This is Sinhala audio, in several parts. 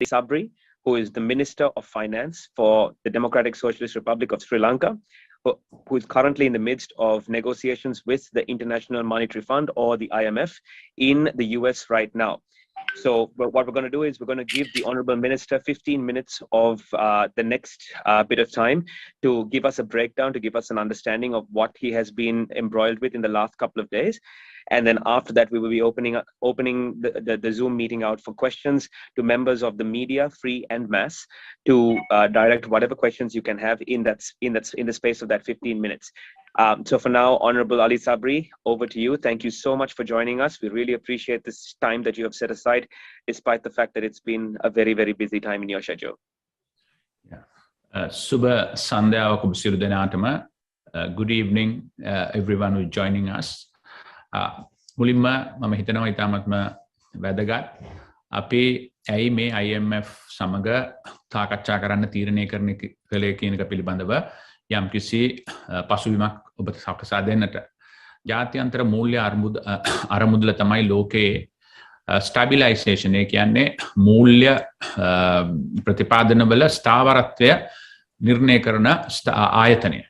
Sabri, who is the Minister of Finance for the Democratic Socialist Republic of Sri Lanka, who is currently in the midst of negotiations with the International Monetary Fund or the IMF in the US right now. So what we're going to do is we're going to give the Honorable Minister 15 minutes of the next bit of time to give us a breakdown, to give us an understanding of what he has been embroiled with in the last couple of days. And then after that, we will be opening the Zoom meeting out for questions to members of the media, free and mass, to direct whatever questions you can have in the space of that 15 minutes. So for now, Honorable Ali Sabri, over to you. Thank you so much for joining us. We really appreciate this time that you have set aside, despite the fact that it's been a very, very busy time in your schedule. Suba Sandhya Kubsiru Denatama. Good evening, everyone who is joining us. Mulimma mama hitanawa itamatma වැදගත් අපි ඇයි මේ IMF සමග සාකච්ඡා කරන්න තීරණය කළේ කියන එක පිළිබඳව යම්කිසි පසුබිමක් ඔබට සකසා දෙන්නට ජාත්‍යන්තර මූල්‍ය අරමුදල තමයි ලෝකයේ ස්ටැබිලයිසේෂන් ඒ කියන්නේ මූල්‍ය ප්‍රතිපාදනවල ස්ථාවරත්වය නිර්ණය කරන ආයතනය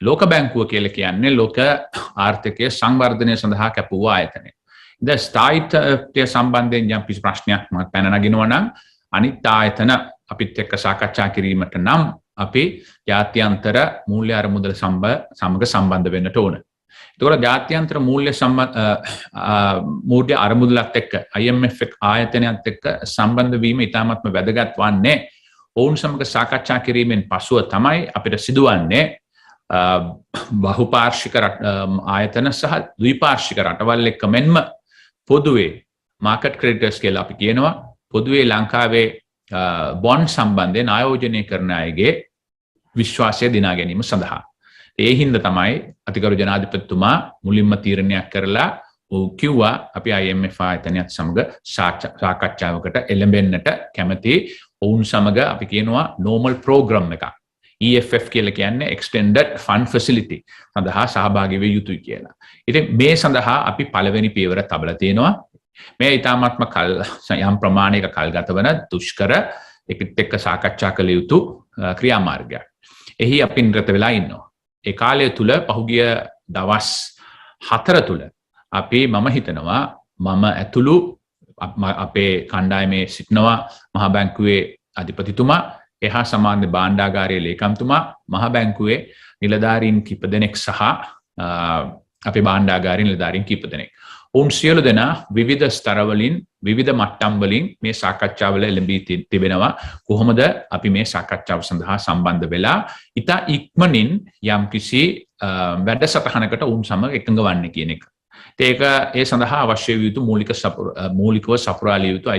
ලෝක බැංකුව කියලා කියන්නේ ලෝක ආර්ථිකයේ සංවර්ධනය සඳහා කැප වූ ආයතනය. ඉතින් ස්ථායීත්වය සම්බන්ධයෙන් යම් කිසි ප්‍රශ්නයක් මට පැන නගිනවා නම් අනිත් ආයතන අපිත් එක්ක සාකච්ඡා කිරීමට නම් අපි ජාත්‍යන්තර මූල්‍ය අරමුදල සමග සම්බන්ධ වෙන්නට ඕන. ඒතකොට ජාත්‍යන්තර මූල්‍ය අරමුදලත් එක්ක IMF ආයතනයත් එක්ක සම්බන්ධ වීම ඉතාමත්ම වැදගත් වන්නේ ඔවුන් සමග සාකච්ඡා කිරීමෙන් පසුව තමයි අපිට සිදුවන්නේ බහුපාර්ශ්වික ආයතන සහ ද්විපාර්ශ්වික රටවල් එක්ක මෙන්ම පොදුවේ මාකට් ක්‍රෙඩිටර්ස් කියලා අපි කියනවා පොදුවේ ලංකාවේ බොන්ඩ් සම්බන්ධයෙන් ආයෝජනය කරන අයගේ විශ්වාසය දිනා ගැනීම සඳහා ඒ හින්දා තමයි අතිගරු ජනාධිපතිතුමා මුලින්ම තීරණයක් කරලා කිව්වා අපි IMF ආයතනයත් සමග සාකච්ඡාවකට එළඹෙන්නට කැමති ඔවුන් සමග අපි කියනවා normal program එකක් EFF කියලා කියන්නේ extended fund facility සඳහා සහභාගී වෙ යුතුයි කියලා. ඉතින් මේ සඳහා අපි පළවෙනි පියවර තබලා තියෙනවා. මේ ඊටාත්ම යම් ප්‍රමාණයක කල්ගත වන දුෂ්කර එකත් එක්ක සාකච්ඡා කළ යුතු ක්‍රියාමාර්ගයක්. එහි අපි නිරත වෙලා ඉන්නවා. ඒ කාලය තුල පහුගිය දවස් 4 තුල අපි මම හිතනවා මම ඇතුළු අපේ කණ්ඩායමේ සිටිනවා මහා බැංකුවේ අධිපතිතුමා එහා සමාන්‍ය භාණ්ඩාගාරයේ ලේකම්තුමා මහා බැංකුවේ නිලධාරීන් කිහිප දෙනෙක් සහ අපේ භාණ්ඩාගාරයේ නිලධාරීන් කිහිප දෙනෙක්. ඔවුන් සියලු දෙනා විවිධ ස්තරවලින් විවිධ මට්ටම් වලින් මේ සාකච්ඡාවල එළඹී තිබෙනවා. කොහොමද අපි මේ සාකච්ඡාව සඳහා සම්බන්ධ වෙලා ඉතා ඉක්මනින් යම්කිසි වැඩසටහනකට ඔවුන් සමග එකඟ වන්නේ කියන එක. ඒක ඒ සඳහා අවශ්‍ය වූ යුතු මූලිකව සපුරාලිය යුතු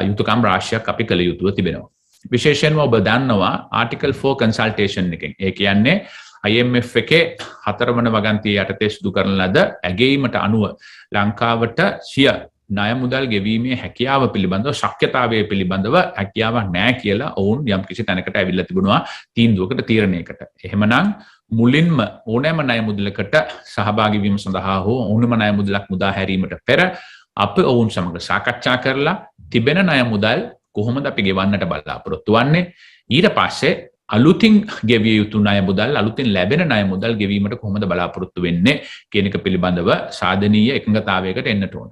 යුතුකම් රාශියක් අපි කළ යුතුව තිබෙනවා. විශේෂයෙන්ම ඔබ දන්නවා ආටිකල් 4 කන්සල්ටේෂන් එකෙන් ඒ කියන්නේ IMF එකේ 4 වන වගන්තිය යටතේ සිදු කරන ලද ඇගයීමට අනුව ලංකාවට සිය ණය මුදල් ගෙවීමේ හැකියාව පිළිබඳව ශක්්‍යතාවය පිළිබඳව හැකියාවක් නැහැ කියලා ඔවුන් යම් කිසි තැනකට ඇවිල්ලා තිබුණා තීන්දුවකට තීරණයකට. එහෙමනම් මුලින්ම ඕනෑම ණය මුදලකට සහභාගී වීම සඳහා හෝ ඕනෑම ණය මුදලක් මුදා හැරීමට පෙර අප ඔවුන් සමග සාකච්ඡා කරලා තිබෙන ණය මුදල් කොහොමද අපි ගෙවන්නට බලාපොරොත්තු වෙන්නේ ඊට පස්සේ අලුතින් ගෙවිය යුතු ණය මුදල් අලුතින් ලැබෙන ණය මුදල් ගෙවීමට කොහොමද බලාපොරොත්තු වෙන්නේ කියන එක පිළිබඳව සාධනීය එකඟතාවයකට එන්නට ඕන.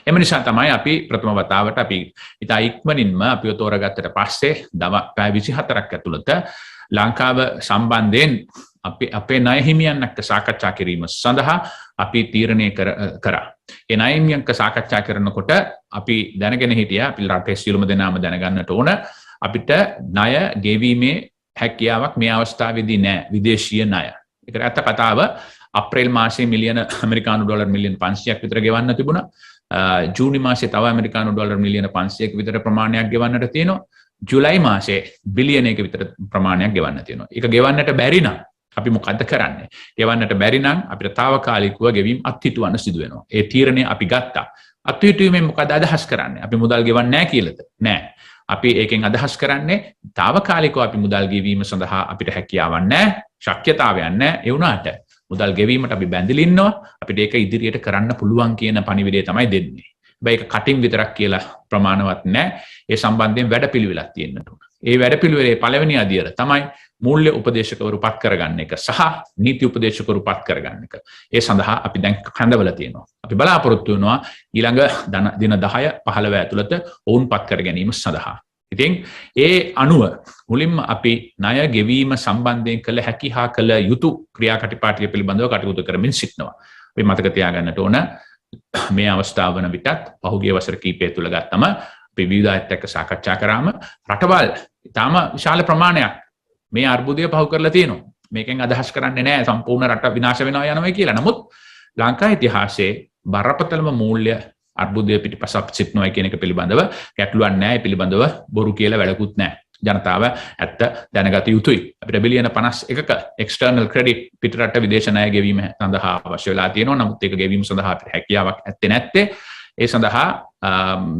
එම නිසා තමයි අපි ප්‍රථම වතාවට අපි ඉතා ඉක්මනින්ම අපිව තෝරාගත්තට පස්සේ පැය 24ක් ඇතුළත ලංකාව සම්බන්ධයෙන් අපේ ණය හිමියන් එක්ක සාකච්ඡා කිරීම සඳහා අපි තීරණය කරා. ඒ ණය හිමියන් එක්ක සාකච්ඡා කරනකොට අපි දැනගෙන හිටියා අපි රටේ සියලුම දෙනාම දැනගන්නට ඕන අපිට ණය ගෙවීමේ හැකියාවක් මේ අවස්ථාවේදී නැහැ විදේශීය ණය. ඒකට අත කතාව අප්‍රේල් මාසයේ මිලියන ඇමරිකානු ඩොලර් මිලියන 500ක් විතර ගෙවන්න තිබුණා. ජූනි මාසයේ තව ඇමරිකානු ඩොලර් මිලියන 500ක විතර ප්‍රමාණයක් ගෙවන්නට තියෙනවා. ජුලයි මාසයේ බිලියනයක විතර ප්‍රමාණයක් ගෙවන්න තියෙනවා. ඒක ගෙවන්නට බැරි නම් අපි මොකද්ද කරන්නේ? ගෙවන්නට බැරි නම් අපිට తాවකාලිකව ගෙවීම් අත්හිටුවන්න සිදු වෙනවා. ඒ තීරණය අපි ගත්තා. අත්හිටුවීමෙන් මොකද අදහස් කරන්නේ? අපි මුදල් ගෙවන්නේ නැහැ කියලාද? නෑ. අපි ඒකෙන් අදහස් කරන්නේ తాවකාලිකව අපි මුදල් ගෙවීම සඳහා අපිට හැකියාවක් නැහැ, ශක්්‍යතාවයක් නැහැ. ඒ වුණාට මුදල් ගෙවීමට අපි බැඳිලා ඉන්නවා. අපිට ඒක ඉදිරියට කරන්න පුළුවන් කියන පණිවිඩය තමයි දෙන්නේ. බයික කටින් විතරක් කියලා ප්‍රමාණවත් නැහැ. ඒ සම්බන්ධයෙන් වැඩපිළිවෙලක් තියෙන්නට ඕන. ඒ වැඩපිළිවෙලේ පළවෙනි අදියර තමයි මූල්‍ය උපදේශකවරු පත් කරගන්න එක සහ නීති උපදේශකවරු පත් කරගන්න එක. ඒ සඳහා අපි දැන් කඳවල තියෙනවා. අපි බලාපොරොත්තු වෙනවා ඊළඟ දින 10 15 ඇතුළත ඔවුන් පත් කර ගැනීම සඳහා. ඉතින් ඒ අනුව මුලින්ම අපි ණය ගෙවීම සම්බන්ධයෙන් කළ හැකි හා කළ යුතු ක්‍රියාකටිපාටිය පිළිබඳව කටයුතු කරමින් සිටිනවා. අපි මතක තියාගන්නට ඕන මේ අවස්ථාව වන විටත් පහුගිය වසර කිහිපය තුළ ගත්තම අපි විවිධ එක්ක සාකච්ඡා කරාම රටවල් ඊටාම විශාල ප්‍රමාණයක් මේ අර්බුදය පහු කරලා තියෙනවා. මේකෙන් අදහස් කරන්නේ නැහැ සම්පූර්ණ රට විනාශ වෙනවා යනවා කියලා. නමුත් ලංකා ඉතිහාසයේ බරපතලම මූල්‍ය අර්බුදය පිටිපසක් සිටිනවා කියන එක පිළිබඳව ගැටලුවක් නැහැ. ඒ පිළිබඳව බොරු කියලා වැඩකුත් නැහැ. ජනතාව ඇත්ත දැනගත යුතුයි. අපිට බිලියන 51ක එක්ස්ටර්නල් ක්‍රෙඩිට් පිටරට විදේශ ණය ගෙවීම සඳහා අවශ්‍ය වෙලා තියෙනවා. නමුත් ඒක ගෙවීම සඳහා අපිට හැකියාවක් ඇත්තේ නැත්තේ. ඒ සඳහා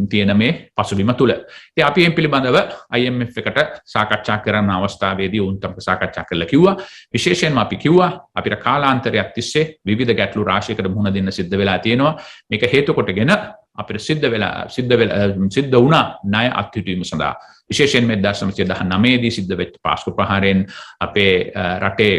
තියෙන මේ පසුබිම තුල. ඉතින් අපි මේ පිළිබඳව IMF එකට සාකච්ඡා කරන අවස්ථාවේදී උන්ට සාකච්ඡා කළා කිව්වා. විශේෂයෙන්ම අපි කිව්වා අපිට කාලාන්තරයක් තිස්සේ විවිධ ගැටලු රාශියකට මුහුණ දෙන්න සිද්ධ වෙලා තියෙනවා. මේක හේතු කොටගෙන අපිට සිද්ධ වුණා ණය අත්හිටුවීම සඳහා. විශේෂයෙන් මේ 1919 දී සිද්ධ වෙච්ච පාස්කු ප්‍රහාරයෙන් අපේ රටේ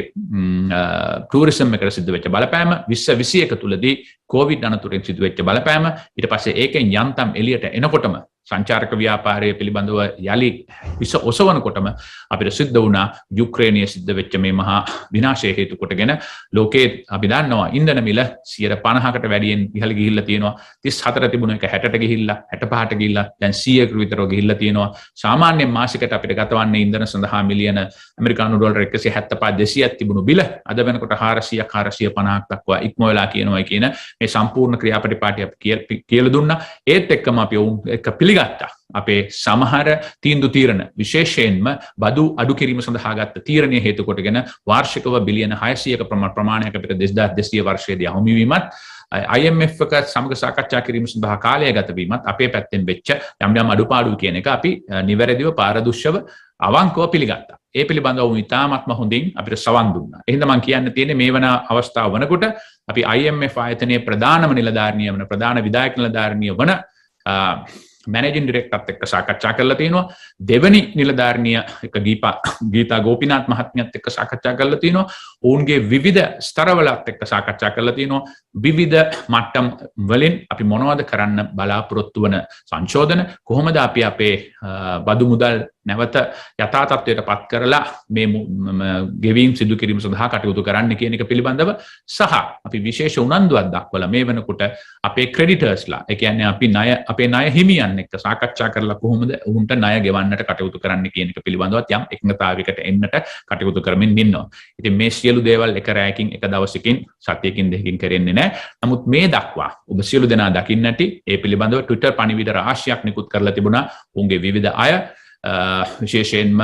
ටූරිසම් එකට සිද්ධ වෙච්ච බලපෑම 2021 තුලදී කොවිඩ් අනතුරෙන් සිදු වෙච්ච බලපෑම ඊට පස්සේ ඒකෙන් යන්තම් එළියට එනකොටම සංචාරක ව්‍යාපාරය පිළිබඳව යලි විස ඔසවනකොටම අපිට සිද්ධ වුණා යුක්‍රේනයේ සිද්ධ වෙච්ච මේ මහා විනාශය හේතු කොටගෙන ලෝකයේ අපි දන්නවා ඉන්ධන මිල 50%කට වැඩියෙන් ඉහළ ගිහිල්ලා තියෙනවා. 34 තිබුණ එක 60ට ගිහිල්ලා 65ට ගිහිල්ලා දැන් 100කට විතර ගිහිල්ලා තියෙනවා. සාමාන්‍යයෙන් මාසිකට අපිට ගතවන්නේ ඉන්ධන සඳහා මිලියන ඇමරිකානු ඩොලර් 175 200ක් තිබුණු බිල අද වෙනකොට 400ක් 450ක් දක්වා ඉක්ම වෙලා කියනවා කියන මේ සම්පූර්ණ ක්‍රියාපටිපාටි අපි කියලා දුන්නා. ඒත් එක්කම අපි ඔවුන් එක්ක පිළිගත්තා. අපේ සමහර තීන්දුව తీරන විශේෂයෙන්ම බදු අඩු කිරීම සඳහා ගත්ත තීරණය හේතු කොටගෙන වාර්ෂිකව බිලියන 600ක ප්‍රමාණයක් අපිට 2200 වර්ෂයේදී අහුමිවීමත් IMF එක සමග සාකච්ඡා කිරීම සඳහා කාලය ගත වීමත් අපේ පැත්තෙන් වෙච්ච යම් අඩුපාඩු කියන එක අපි නිවැරදිව පාරදර්ශව අවංකව පිළිගත්තා. ඒ පිළිබඳව ඉතාමත්ම හොඳින් අපිට සවන් දුන්නා. එහෙනම් මම කියන්න තියෙන්නේ මේ වන අවස්ථාව වනකොට අපි IMF ආයතනයේ ප්‍රධානම නිලධාරිනිය වන ප්‍රධාන විධායක නිලධාරිනිය වන මැනේජින් ඩිරෙක්ටර්ත් එක්ක සාකච්ඡා කරලා තිනවා. දෙවනි නිලධාරිනිය එක ගීතා ගෝපිනාත් මහත්මියත් එක්ක සාකච්ඡා කරලා තිනවා. ඔවුන්ගේ විවිධ ස්තරවලත් එක්ක සාකච්ඡා කරලා තිනවා. විවිධ මට්ටම් වලින් අපි මොනවද කරන්න බලාපොරොත්තු වන සංශෝධන කොහොමද අපි අපේ බදු මුදල් නැවත යථා තත්ත්වයට පත් කරලා මේ ගෙවීම් සිදු කිරීම සඳහා කටයුතු කරන්න කියන එක පිළිබඳව සහ අපි විශේෂ උනන්දුවක් දක්වලා මේ වෙනකොට අපේ ක්‍රෙඩිටර්ස්ලා ඒ කියන්නේ අපේ ණය හිමියන් එක්ක සාකච්ඡා කරලා කොහොමද උන්ට ණය ගෙවන්නට කටයුතු කරන්න කියන එක පිළිබඳවත් යම් එකඟතාවයකට එන්නට කටයුතු කරමින් ඉන්නවා. ඉතින් මේ සියලු දේවල් එක රැයකින් එක දවසකින් සතියකින් දෙකකින් කරෙන්නේ නැහැ. නමුත් මේ දක්වා ඔබ සියලු දෙනා දකින්නටි ඒ පිළිබඳව Twitter පණිවිඩ රාශියක් නිකුත් කරලා තිබුණා. උන්ගේ විවිධ අය විශේෂයෙන්ම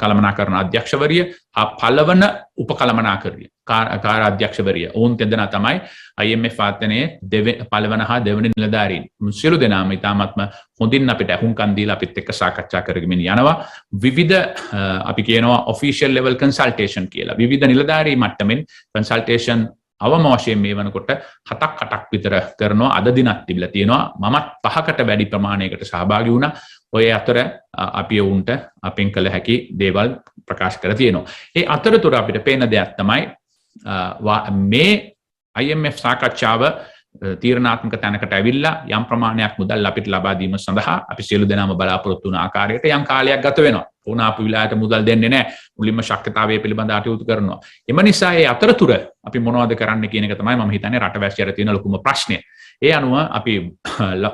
කළමනාකරන අධ්‍යක්ෂවරිය හා පළවන උපකළමනාකරිය කාර්ය අධ්‍යක්ෂවරිය ඔවුන් දෙදෙනා තමයි IMF ආයතනයේ පළවන හා දෙවන නිලධාරීන්. සියලු දෙනාම ඉතාමත්ම හොඳින් අපිට අහුම්කම් දීලා අපිත් එක්ක සාකච්ඡා කරගෙන යනවා. විවිධ අපි කියනවා official level consultation කියලා. විවිධ නිලධාරී මට්ටමින් consultation අවම වශයෙන් මේ වනකොට 7-8ක් විතර කරනවා. අද දිනක් තිබිලා තියෙනවා. මමත් 5කට වැඩි ප්‍රමාණයකට සහභාගී වුණා. ඔය අතර අපි උන්ට අපෙන් කළ හැකි දේවල් ප්‍රකාශ කර තියෙනවා. ඒ අතරතුර අපිට පේන දෙයක් තමයි මේ IMF සාකච්ඡාව තීරණාත්මක තැනකට ඇවිල්ලා යම් ප්‍රමාණයක් මුදල් අපිට ලබා දීම සඳහා අපි සියලු දෙනාම බලාපොරොත්තු වුණ ආකාරයට යම් කාලයක් ගත වෙනවා. උනාපු විලායට මුදල් දෙන්නේ නැහැ. මුලින්ම ශක්්‍යතාවය පිළිබඳ අටයුතු කරනවා. එම නිසා ඒ අතරතුර අපි මොනවද කරන්න කියන එක තමයි මම හිතන්නේ රටවැසියට තියෙන ලොකුම ප්‍රශ්නය. ඒ අනුව අපි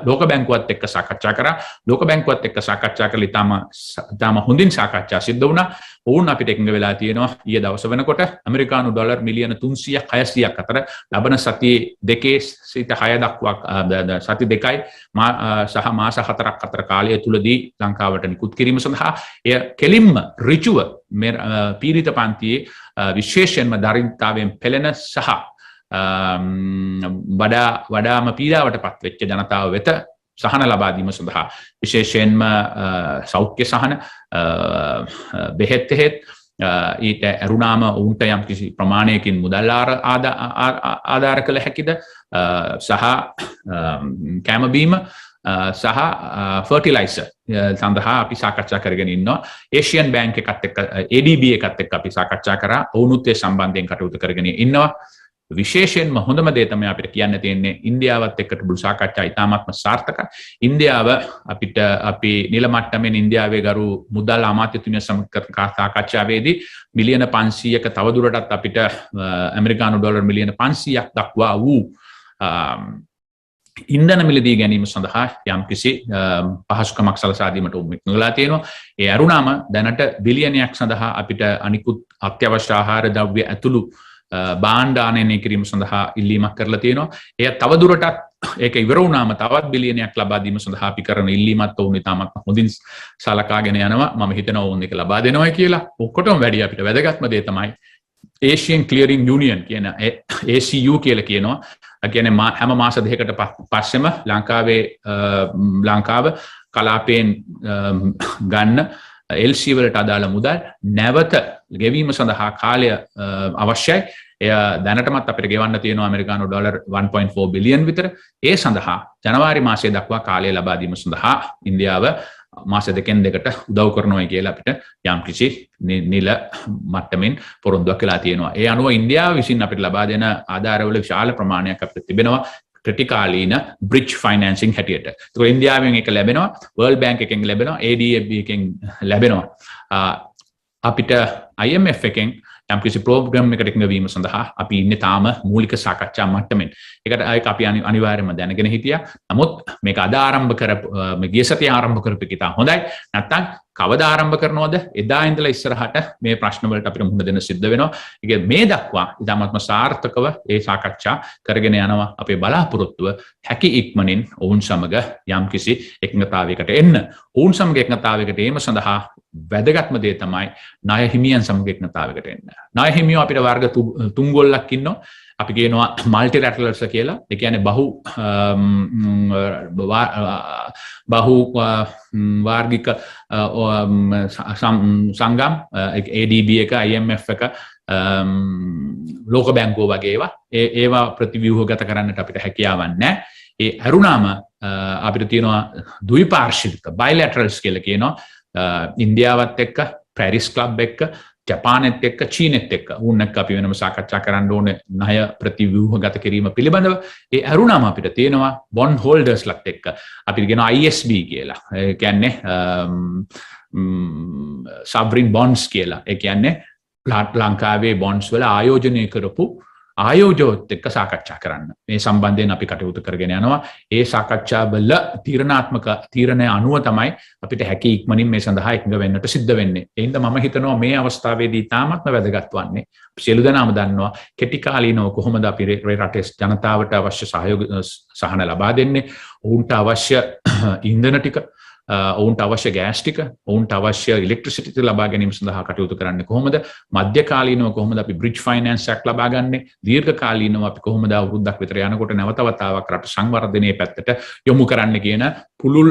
ලෝක බැංකුවත් එක්ක සාකච්ඡා කරා. ලෝක බැංකුවත් එක්ක සාකච්ඡා කළා ඉතාම හොඳින් සාකච්ඡා සිද්ධ වුණා. ඔවුන් අපිට එකඟ වෙලා තියෙනවා ඊයේ දවස වෙනකොට ඇමරිකානු ඩොලර් මිලියන 300ක් 600ක් අතර ලබන සතියේ දෙකේ සිට 6 දක්වා සති දෙකයි සහ මාස 4ක් අතර කාලය තුලදී ලංකාවට නිකුත් කිරීම සඳහා එය කෙලින්ම ඍජුව පීඩිත පන්තියේ විශේෂයෙන්ම දරිද්‍රතාවයෙන් පෙළෙන සහ වඩාම පීඩාවට පත් වෙච්ච ජනතාව වෙත සහන ලබා දීම සඳහා විශේෂයෙන්ම සෞඛ්‍ය සහන බෙහෙත් ඊට ඇරුණාම ඔවුන්ට යම් කිසි ප්‍රමාණයකින් මුදල් ආධාර කළ හැකිද සහ කැමබීම සහ ෆර්ටිලයිසර් සඳහා අපි සාකච්ඡා කරගෙන ඉන්නවා ඒෂියන් බැංක් එකත් එක්ක ADB එකත් එක්ක අපි සාකච්ඡා කරා ඔවුනුත් ඒ සම්බන්ධයෙන් කටයුතු කරගෙන ඉන්නවා විශේෂයෙන්ම හොඳම දේ තමයි අපිට කියන්න තියෙන්නේ ඉන්දියාවත් එක්ක තිබුණු සාකච්ඡා ඉතාමත්ම සාර්ථකයි. ඉන්දියාව අපිට අපි නිල මට්ටමින් ඉන්දියාවේ ගරු මුදල් අමාත්‍යතුමිය සමග සාකච්ඡාවේදී මිලියන 500ක තවදුරටත් අපිට ඇමරිකානු ඩොලර් මිලියන 500ක් දක්වා වූ ඉන්ධන මිලදී ගැනීම සඳහා යම්කිසි පහසුකමක් සලසා දීමට උත්සාහ කළා තියෙනවා. ඒ අරුණාම දැනට බිලියනයක් සඳහා අපිට අනිකුත් අත්‍යවශ්‍ය ආහාර ද්‍රව්‍ය ඇතුළු බාණ්ඩ ආනයනය කිරීම සඳහා ඉල්ලීමක් කරලා තියෙනවා. එය තවදුරටත් ඒක ඉවර වුණාම තවත් බිලියනයක් ලබා දීම සඳහා අපි කරන ඉල්ලීමත් වුණ ඉතාමත් හොඳින් සලකාගෙන යනවා. මම හිතනවා ඕන එක ලබා දෙනවා කියලා. ඔක්කොටම වැඩි අපිට වැදගත්ම දේ තමයි Asian Clearing Union කියන ACU කියලා කියනවා. කියන්නේ හැම මාස දෙකකට පස්සෙම ලංකාව කලාපයෙන් ගන්න LC වලට අදාළ මුදල් නැවත ගෙවීම සඳහා කාලය අවශ්‍යයි. එය දැනටමත් අපිට ගෙවන්න තියෙනවා ඇමරිකානු ඩොලර් 1.4 බිලියන් විතර. ඒ සඳහා ජනවාරි මාසයේ දක්වා කාලය ලබා දීම සඳහා ඉන්දියාව මාස දෙකෙන් දෙකට උදව් කරනවා කියලා අපිට යම්කිසි නිල මට්ටමින් පොරොන්දුවක් වෙලා තියෙනවා. ඒ අනුව ඉන්දියාව විසින් අපිට ලබා දෙන ආධාරවල විශාල ප්‍රමාණයක් අපිට තිබෙනවා. ක්‍රිටිකාලීන බ්‍රිජ් ෆයිනෑන්සිං හැටියට. ඒක ඉන්දියාවෙන් එක ලැබෙනවා, වර්ල්ඩ් බැංක් එකෙන් ලැබෙනවා, ADB එකෙන් ලැබෙනවා. අපිට IMF එකෙන් යම්කිසි ප්‍රෝග්‍රෑම් එකකට එකඟවීම සඳහා අපි ඉන්නේ තාම මූලික සාකච්ඡා මට්ටමින්. ඒක අපි අනිවාර්යයෙන්ම දැනගෙන හිටියා. නමුත් මේක අද ආරම්භ කරපු මේ ගිය සතියේ ආරම්භ කරපු එක ඉතා හොඳයි. නැත්තම් කවදා ආරම්භ කරනවද? එදා ඉඳලා ඉස්සරහට මේ ප්‍රශ්න වලට අපිට මුහුණ දෙන්න සිද්ධ වෙනවා. ඒක මේ දක්වා ඉතාමත්ම සාර්ථකව ඒ සාකච්ඡා කරගෙන යනවා. අපේ බලාපොරොත්තුව හැකි ඉක්මනින් ඔවුන් සමග යම්කිසි එකඟතාවයකට එන්න. ඔවුන් සමග එකඟතාවයකට ඒම සඳහා වැදගත්ම දේ තමයි ණය හිමියන් සමග එකඟතාවයකට එන්න. ණය හිමියෝ අපිට වර්ග තුන් ගොල්ලක් ඉන්නවා. අපි කියනවා මල්ටිලැටරල්ස් කියලා. ඒ කියන්නේ බහු වාර්ගික සංගම් ADB එක IMF එක ලෝක බැංකුව වගේ ඒවා ප්‍රතිව්‍යුහගත කරන්නට අපිට හැකියාවක් නැහැ. ඒ අරුණාම අපිට තියෙනවා ද්විපාර්ශ්වික බයිලැටරල්ස් කියලා කියනවා. ඉන්දියාවත් එක්ක පැරිස් ක්ලබ් එක්ක ජපානෙත් එක්ක චීනෙත් එක්ක උන්නක් අපි වෙනම සාකච්ඡා කරන්න ඕනේ ණය ප්‍රතිව්‍යුහගත කිරීම පිළිබඳව. ඒ අරුණාම අපිට තියෙනවා බොන්ඩ් හෝල්ඩර්ස්ලත් එක්ක අපිට කියනවා ISB කියලා. ඒ කියන්නේ sovereign bonds කියලා. ඒ කියන්නේ ලංකාවේ bonds වල ආයෝජනය කරපු ආයෝජකත් එක්ක සාකච්ඡා කරන්න. මේ සම්බන්ධයෙන් අපි කටයුතු කරගෙන යනවා. ඒ සාකච්ඡාවල තීරණාත්මක තීරණය අනුව තමයි අපිට හැකි ඉක්මනින් මේ සඳහා එකඟ වෙන්නට සිද්ධ වෙන්නේ. ඒ හින්දා මම හිතනවා මේ අවස්ථාවේදී තාමත්ම වැදගත් වන්නේ සියලු දෙනාම දන්නවා කෙටි කාලීනව කොහොමද අපි රටේ ජනතාවට අවශ්‍ය සහන ලබා දෙන්නේ. ඔවුන්ට අවශ්‍ය ඉන්ධන ටික ඔවුන්ට අවශ්‍ය ගෑස් ටික ඔවුන්ට අවශ්‍ය ඉලෙක්ට්‍රිසිටි ටික ලබා ගැනීම සඳහා කටයුතු කරන්නේ කොහොමද? මධ්‍ය කාලීනව කොහොමද අපි බ්‍රිජ් ෆයිනෑන්ස් එකක් ලබා ගන්නෙ? දීර්ඝ කාලීනව අපි කොහොමද අවුරුද්දක් විතර යනකොට නැවත වතාවක් රට සංවර්ධනයේ පැත්තට යොමු කරන්න කියන පුළුල්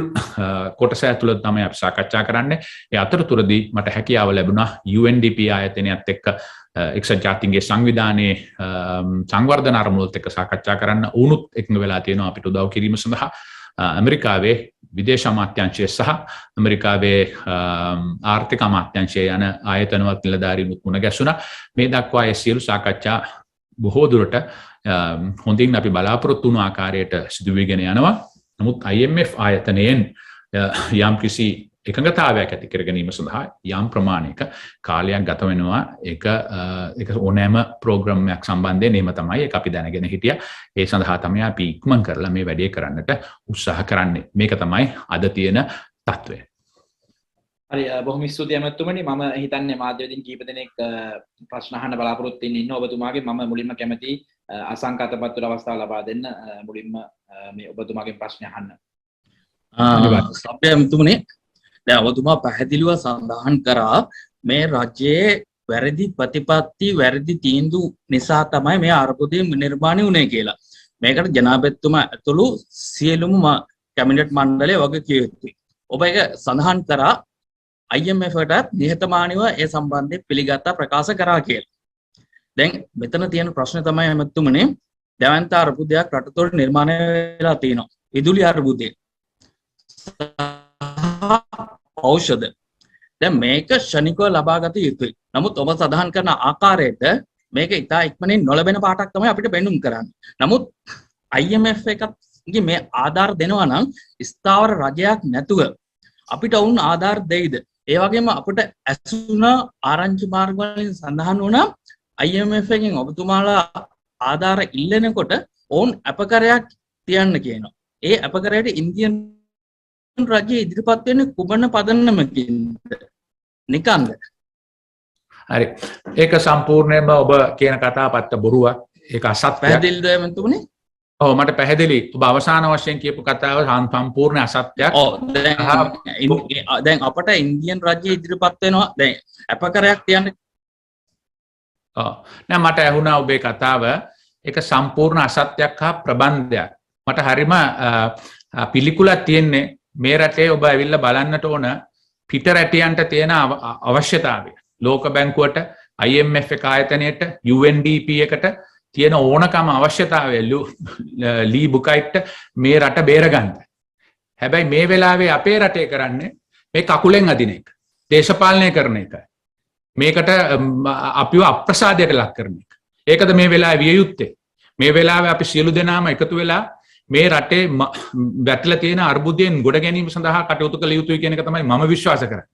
කොටස ඇතුළත තමයි අපි සාකච්ඡා කරන්නේ. ඒ අතරතුරදී මට හැකියාව ලැබුණා UNDP ආයතනයත් එක්ක එක්සත් ජාතීන්ගේ සංවිධානයේ සංවර්ධන අරමුණුත් එක්ක සාකච්ඡා කරන්න උණුත් එකඟ වෙලා තියෙනවා අපිට උදව් කිරීම සඳහා. ඇමරිකාවේ විදේශ අමාත්‍යාංශය සහ ඇමරිකාවේ ආර්ථික අමාත්‍යාංශය යන ආයතනවත් නිලධාරීනුත් මුණ ගැසුණා. මේ දක්වා ඒ සියලු සාකච්ඡා බොහෝ දුරට හොඳින් අපි බලාපොරොත්තු වුණු ආකාරයට සිදු වෙගෙන යනවා. නමුත් IMF ආයතනයෙන් යම්කිසි එකඟතාවයක් ඇති කර ගැනීම සඳහා යම් ප්‍රමාණයක කාලයක් ගත වෙනවා. ඒක ඕනෑම ප්‍රෝග්‍රෑම් එකක් සම්බන්ධයෙන් එහෙම තමයි ඒක අපි දැනගෙන හිටියා. ඒ සඳහා තමයි අපි ඉක්මන් කරලා මේ වැඩේ කරන්නට උත්සාහ කරන්නේ. මේක තමයි අද තියෙන තත්ත්වය. හරි බොහොම ස්තුතියි අමතුමනි. මම හිතන්නේ මාධ්‍යවේදීන් කීප දෙනෙක් ප්‍රශ්න අහන්න බලාපොරොත්තු වෙන්න ඉන්න ඔබතුමාගේ මම මුලින්ම කැමති අසංකතපත්‍ර අවස්ථාව ලබා දෙන්න මුලින්ම මේ ඔබතුමාගේ ප්‍රශ්න අහන්න. සබ්බේ අමතුමනි දැන් ඔබතුමා පැහැදිලිව සඳහන් කරා මේ රජයේ වැරදි ප්‍රතිපත්ති වැරදි තීන්දුව නිසා තමයි මේ අර්බුදය නිර්මාණය වුණේ කියලා. මේකට ජනාධිපතිතුමා ඇතුළු සියලුම කැබිනට් මණ්ඩලය වගේ කිය යුතුයි. ඔබ ඒක සඳහන් කරා IMF එකටත් නිහතමානීව ඒ සම්බන්ධයෙන් පිළිගත්තා ප්‍රකාශ කරා කියලා. දැන් මෙතන තියෙන ප්‍රශ්නේ තමයි එමෙතුමනේ දැවැන්ත අර්බුදයක් රට තුළ නිර්මාණය වෙලා තියෙනවා. විදුලි අර්බුදය. ඖෂධ. දැන් මේක ශනිකව ලබා ගත යුතුයි. නමුත් ඔබ සඳහන් කරන ආකාරයට මේක ඉතා ඉක්මනින් නොලැබෙන පාටක් තමයි අපිට පෙන්눔 කරන්නේ. නමුත් IMF එකගේ මේ ආධාර දෙනවා නම් ස්ථාවර රජයක් නැතුව අපිට වුන් ආධාර දෙයිද? ඒ වගේම අපිට ඇසුණ ආරංචි මාර්ග වලින් සඳහන් වුණා IMF එකෙන් ඔබතුමාලා ආධාර ඉල්ලනකොට ඕන් අපකරයක් තියන්න කියනවා. ඒ අපකරයට ඉන්දියන් රජය ඉදිරිපත් වෙන්නේ කුමන පදනමකින්ද? නිකන්ද? හරි. ඒක සම්පූර්ණයෙන්ම ඔබ කියන කතාපත්ත බොරුවක්. ඒක අසත්‍යයක්. පැහැදිලිද එමෙතුමනේ? ඔව් මට පැහැදිලි. ඔබ අවසාන වශයෙන් කියපු කතාව සම්පූර්ණ අසත්‍යයක්. ඔව් දැන් අපට ඉන්දියන් රජය ඉදිරිපත් වෙනවා දැන් අපකරයක් තියන්න. නෑ මට ඇහුණා ඔබේ කතාව ඒක සම්පූර්ණ අසත්‍යයක් හා ප්‍රබන්ධයක්. මට හරිම පිළිකුලක් තියෙන්නේ මේ රටේ ඔබ ඇවිල්ලා බලන්නට ඕන පිට රැටියන්ට තියෙන අවශ්‍යතාවය. ලෝක බැංකුවට, IMF එක ආයතනයට, UNDP එකට තියෙන ඕනකම අවශ්‍යතාවය ලී බුකයිට්ට මේ රට බේරගන්න. හැබැයි මේ වෙලාවේ අපේ රටේ කරන්නේ මේ කකුලෙන් අදින එක. දේශපාලනය කරන එක. මේකට අපිව අප්‍රසාදයට ලක් කරන එක. ඒකද මේ වෙලාවේ විය යුත්තේ. මේ වෙලාවේ අපි සියලු දෙනාම එකතු වෙලා මේ රටේ වැටලා තියෙන අර්බුදයෙන් ගොඩ ගැනීම සඳහා කටයුතු කළ යුතුයි කියන එක තමයි මම විශ්වාස කරන්නේ.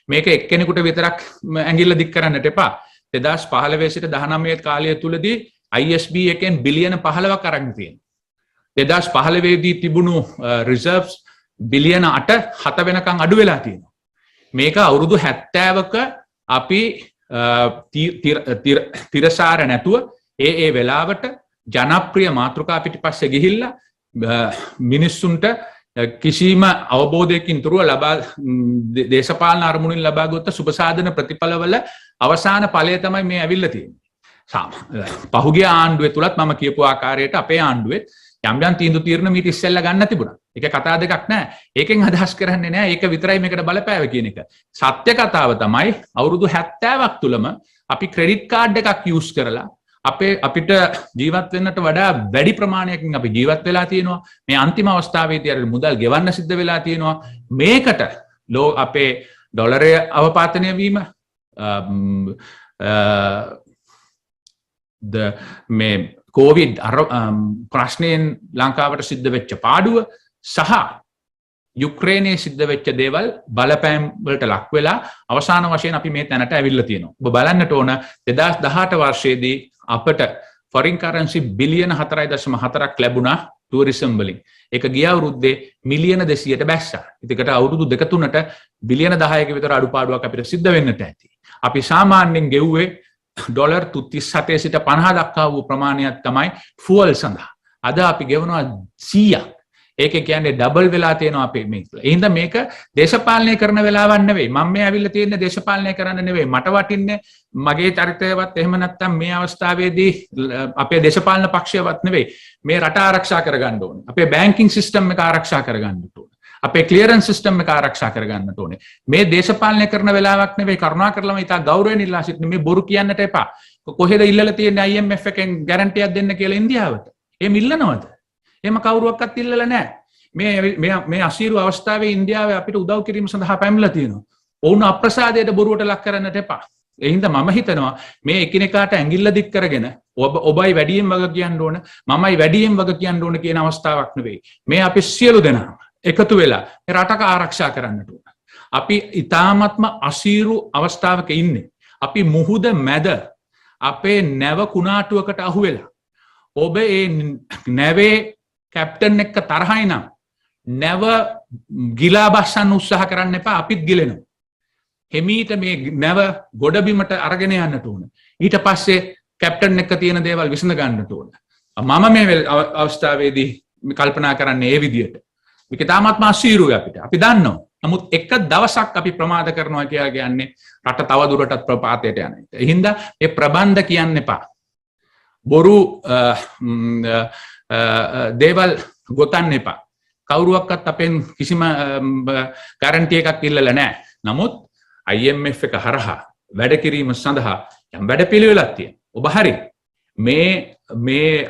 මේක එක්කෙනෙකුට විතරක් ඇඟිල්ල දික් කරන්නට එපා. 2015 සිට 19 කාලය තුලදී ISB එකෙන් බිලියන 15ක් අරන් තියෙනවා. 2015 දී තිබුණු රිසර්ව්ස් බිලියන 7 වෙනකන් අඩු වෙලා තියෙනවා. මේක අවුරුදු 70ක අපි තිරසාර නැතුව ඒ වෙලාවට ජනප්‍රිය මාතෘකා පිටිපස්සේ ගිහිල්ලා මිනිස්සුන්ට කිසිම අවබෝධයකින් තුරුව දේශපාලන අරමුණින් ලබා ගත්ත සුබසාධන ප්‍රතිඵලවල අවසාන ඵලය තමයි මේ ඇවිල්ලා තියෙන්නේ. පහුගිය ආණ්ඩුවේ තුලත් මම කියපු ආකාරයට අපේ ආණ්ඩුවේ යම් යම් තීන්දුව తీරන මීට ඉස්සෙල්ලා ගන්න තිබුණා. ඒක කතා දෙකක් නෑ. ඒකෙන් අදහස් කරන්නේ නෑ ඒක විතරයි මේකට බලපෑව කියන එක. සත්‍ය කතාව තමයි අවුරුදු 70ක් තුලම අපි ක්‍රෙඩිට් කාඩ් එකක් යූස් කරලා අපිට ජීවත් වෙන්නට වඩා වැඩි ප්‍රමාණයකින් අපි ජීවත් වෙලා තියෙනවා. මේ අන්තිම අවස්ථාවේදී අර මුදල් ගෙවන්න සිද්ධ වෙලා තියෙනවා. මේකට අපේ ඩොලරය අවපාතනය වීම මේ කොවිඩ් ප්‍රශ්නයෙන් ලංකාවට සිද්ධ වෙච්ච පාඩුව සහ යුක්‍රේනයේ සිද්ධ වෙච්ච දේවල් බලපෑම් වලට ලක් වෙලා අවසාන වශයෙන් අපි මේ තැනට ඇවිල්ලා තියෙනවා. ඔබ බලන්නට ඕන 2018 වර්ෂයේදී අපට ෆොරින් කරන්සි බිලියන 4.4ක් ලැබුණා ටූරිසම් වලින්. ඒක ගිය අවුරුද්දේ මිලියන 200ට බැස්සා. ඒකට අවුරුදු 2-3ට බිලියන 10ක විතර අඩුපාඩුවක් අපිට සිද්ධ වෙන්නට ඇති. අපි සාමාන්‍යයෙන් ගෙව්වේ ඩොලර් 37 සිට 50 දක්වා වූ ප්‍රමාණයක් තමයි ෆුවල් සඳහා. අද අපි ගෙවනවා 100ක්. ඒක කියන්නේ ඩබල් වෙලා තියෙනවා අපේ මේක. ඒ හින්දා මේක දේශපාලනය කරන වෙලාවක් නෙවෙයි. මම මේ ඇවිල්ලා තියෙන්නේ දේශපාලනය කරන්න නෙවෙයි. මට වටින්නේ මගේ චරිතයවත් එහෙම නැත්නම් මේ අවස්ථාවේදී අපේ දේශපාලන පක්ෂයවත් නෙවෙයි. මේ රට ආරක්ෂා කරගන්න ඕනේ. අපේ බැංකින් සිස්ටම් එක ආරක්ෂා කරගන්න ඕනේ. අපේ ක්ලියරන්ස් සිස්ටම් එක ආරක්ෂා කරගන්න ඕනේ. මේ දේශපාලනය කරන වෙලාවක් නෙවෙයි. කරුණාකරලා ඉතා ගෞරවයෙන් ඉල්ලා සිටින මේ බොරු කියන්නට එපා. කොහෙද ඉල්ලලා තියෙන්නේ IMF එකෙන් ගැරන්ටියක් දෙන්න කියලා ඉන්දියාවට? එහෙම ඉල්ලනවද? එහෙම කවුරුවක්වත් ඉල්ලලා නැහැ. මේ අසීරු අවස්ථාවේ ඉන්දියාවේ අපිට උදව් කිරීම සඳහා පැමිණලා තියෙනවා. ඔවුන් අප්‍රසාදයට බොරුවට ලක් කරන්නට එපා. ඒ හින්දා මම හිතනවා මේ එකිනෙකාට ඇඟිල්ල දික් කරගෙන ඔබයි වැඩියෙන් වග කියන්න ඕන, මමයි වැඩියෙන් වග කියන්න ඕන කියන අවස්ථාවක් නෙවෙයි. මේ අපි සියලු දෙනාම එකතු වෙලා මේ රටක ආරක්ෂා කරන්නට ඕන. අපි ඊ타ත්ම අසීරු අවස්ථාවක ඉන්නේ. අපි මුහුද මැද අපේ නැව කුණාටුවකට අහු වෙලා. ඔබ ඒ නැවේ කැප්ටන් එක්ක තරහයි නම් නැව ගිලා බස්සන්න උත්සාහ කරන්න එපා. අපිත් ගිලෙනවා. හිමීට මේ නැව ගොඩබිමට අරගෙන යන්නට ඕන. ඊට පස්සේ කැප්ටන් එක්ක තියෙන දේවල් විසඳ ගන්නට ඕන. මම මේ අවස්ථාවේදී කල්පනා කරන්නේ ඒ විදියට. මේක තාමත් අසීරුයි අපිට. අපි දන්නවා. නමුත් එක දවසක් අපි ප්‍රමාද කරනවා කියලා කියන්නේ රට තව දුරටත් ප්‍රපාතයට යන එක. ඒ හින්දා මේ ප්‍රබන්ධ කියන්න එපා. බොරු දේවල් ගොතන්න එපා. කවුරුවක්වත් අපෙන් කිසිම ගැරන්ටි එකක් ඉල්ලලා නැහැ. නමුත් IMF එක හරහා වැඩ කිරීම සඳහා යම් වැඩපිළිවෙලක් තියෙනවා. ඔබ හරි. මේ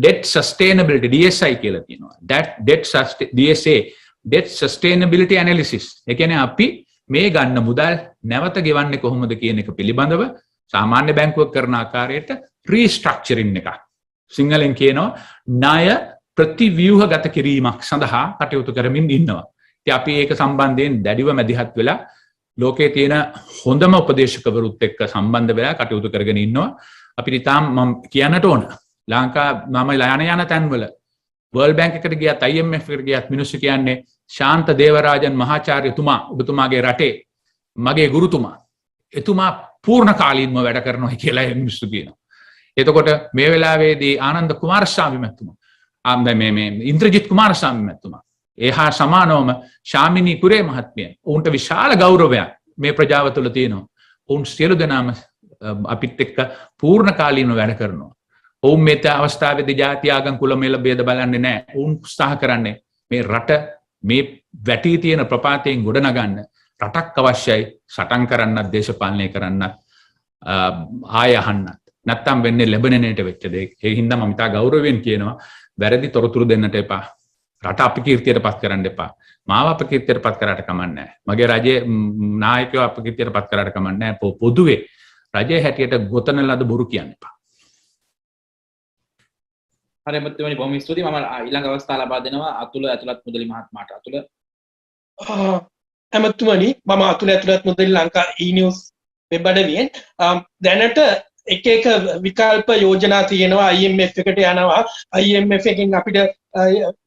debt sustainability DSI කියලා තියෙනවා. DSA debt sustainability analysis. ඒ කියන්නේ අපි මේ ගන්න මුදල් නැවත ගෙවන්නේ කොහොමද කියන එක පිළිබඳව සාමාන්‍ය බැංකුවක් කරන ආකාරයට රීස්ට්‍රක්චරින් එකක්. සිංහලෙන් කියනවා ණය ප්‍රතිව්‍යුහගත කිරීමක් සඳහා කටයුතු කරමින් ඉන්නවා. ඉතින් අපි ඒක සම්බන්ධයෙන් දැඩිව මැදිහත් වෙලා ලෝකයේ තියෙන හොඳම උපදේශකවරුත් එක්ක සම්බන්ධ වෙලා කටයුතු කරගෙන ඉන්නවා. අපිට ඊටාම් මම කියන්නට ඕන මම යන තැන්වල World Bank එකට ගියත් IMF එකට ගියත් මිනිස්සු කියන්නේ ශාන්ත දේවරාජන් මහාචාර්යතුමා ඔබතුමාගේ රටේ මගේ ගුරුතුමා එතුමා පූර්ණ කාලීනව වැඩ කරනවා කියලා මිනිස්සු කියනවා. එතකොට මේ වෙලාවේදී ආනන්ද කුමාරස්වාමි මහත්මයා මේ ඉන්ද්‍රජිත් කුමාරස්වාමි මහත්මයා එහා සමානවම ශාමිනී කුරේ මහත්මිය උන්ට විශාල ගෞරවයක් මේ ප්‍රජාව තුළ තියෙනවා. උන් සියලු දෙනාම අපිත් එක්ක පූර්ණ කාලීනව වැඩ කරනවා. ඔවුන් මේ අවස්ථාවේදී ජාති ආගම් කුල මෙල ભેද බලන්නේ නැහැ. ඔවුන් උත්සාහ කරන්නේ මේ රට මේ වැටී තියෙන ප්‍රපාතයෙන් ගොඩනගන්න රටක් අවශ්‍යයි සටන් කරන්නත් දේශපාලනය කරන්නත් ආය අහන්නත්. නැත්තම් වෙන්නේ ලැබෙනේට වෙච්ච දෙයක්. ඒ හින්දා මම ඉතා ගෞරවයෙන් කියනවා වැරදි තොරතුරු දෙන්නට එපා. රට අපකීර්තියට පත් කරන්න එපා. මාව අපකීර්තියට පත් කරාට කමක් නැහැ. මගේ රජයේ නායකයෝ අපකීර්තියට පත් කරාට කමක් නැහැ. පොදුවේ රජයේ හැටියට ගොතන ලද බොරු කියන්න එපා. හරි මත්තුමනි බොහොම ස්තුතියි. මම ඊළඟ අවස්ථාව ලබා දෙනවා අතුල ඇතුළත් මුදලි මහත්මයාට. අතුල ඇමතුමනි මම අතුල ඇතුළත් මුදලි ලංකා e-news වෙබ් අඩවියෙන් දැනට එක විකල්ප යෝජනා තියෙනවා. IMF එකට යනවා. IMF එකෙන් අපිට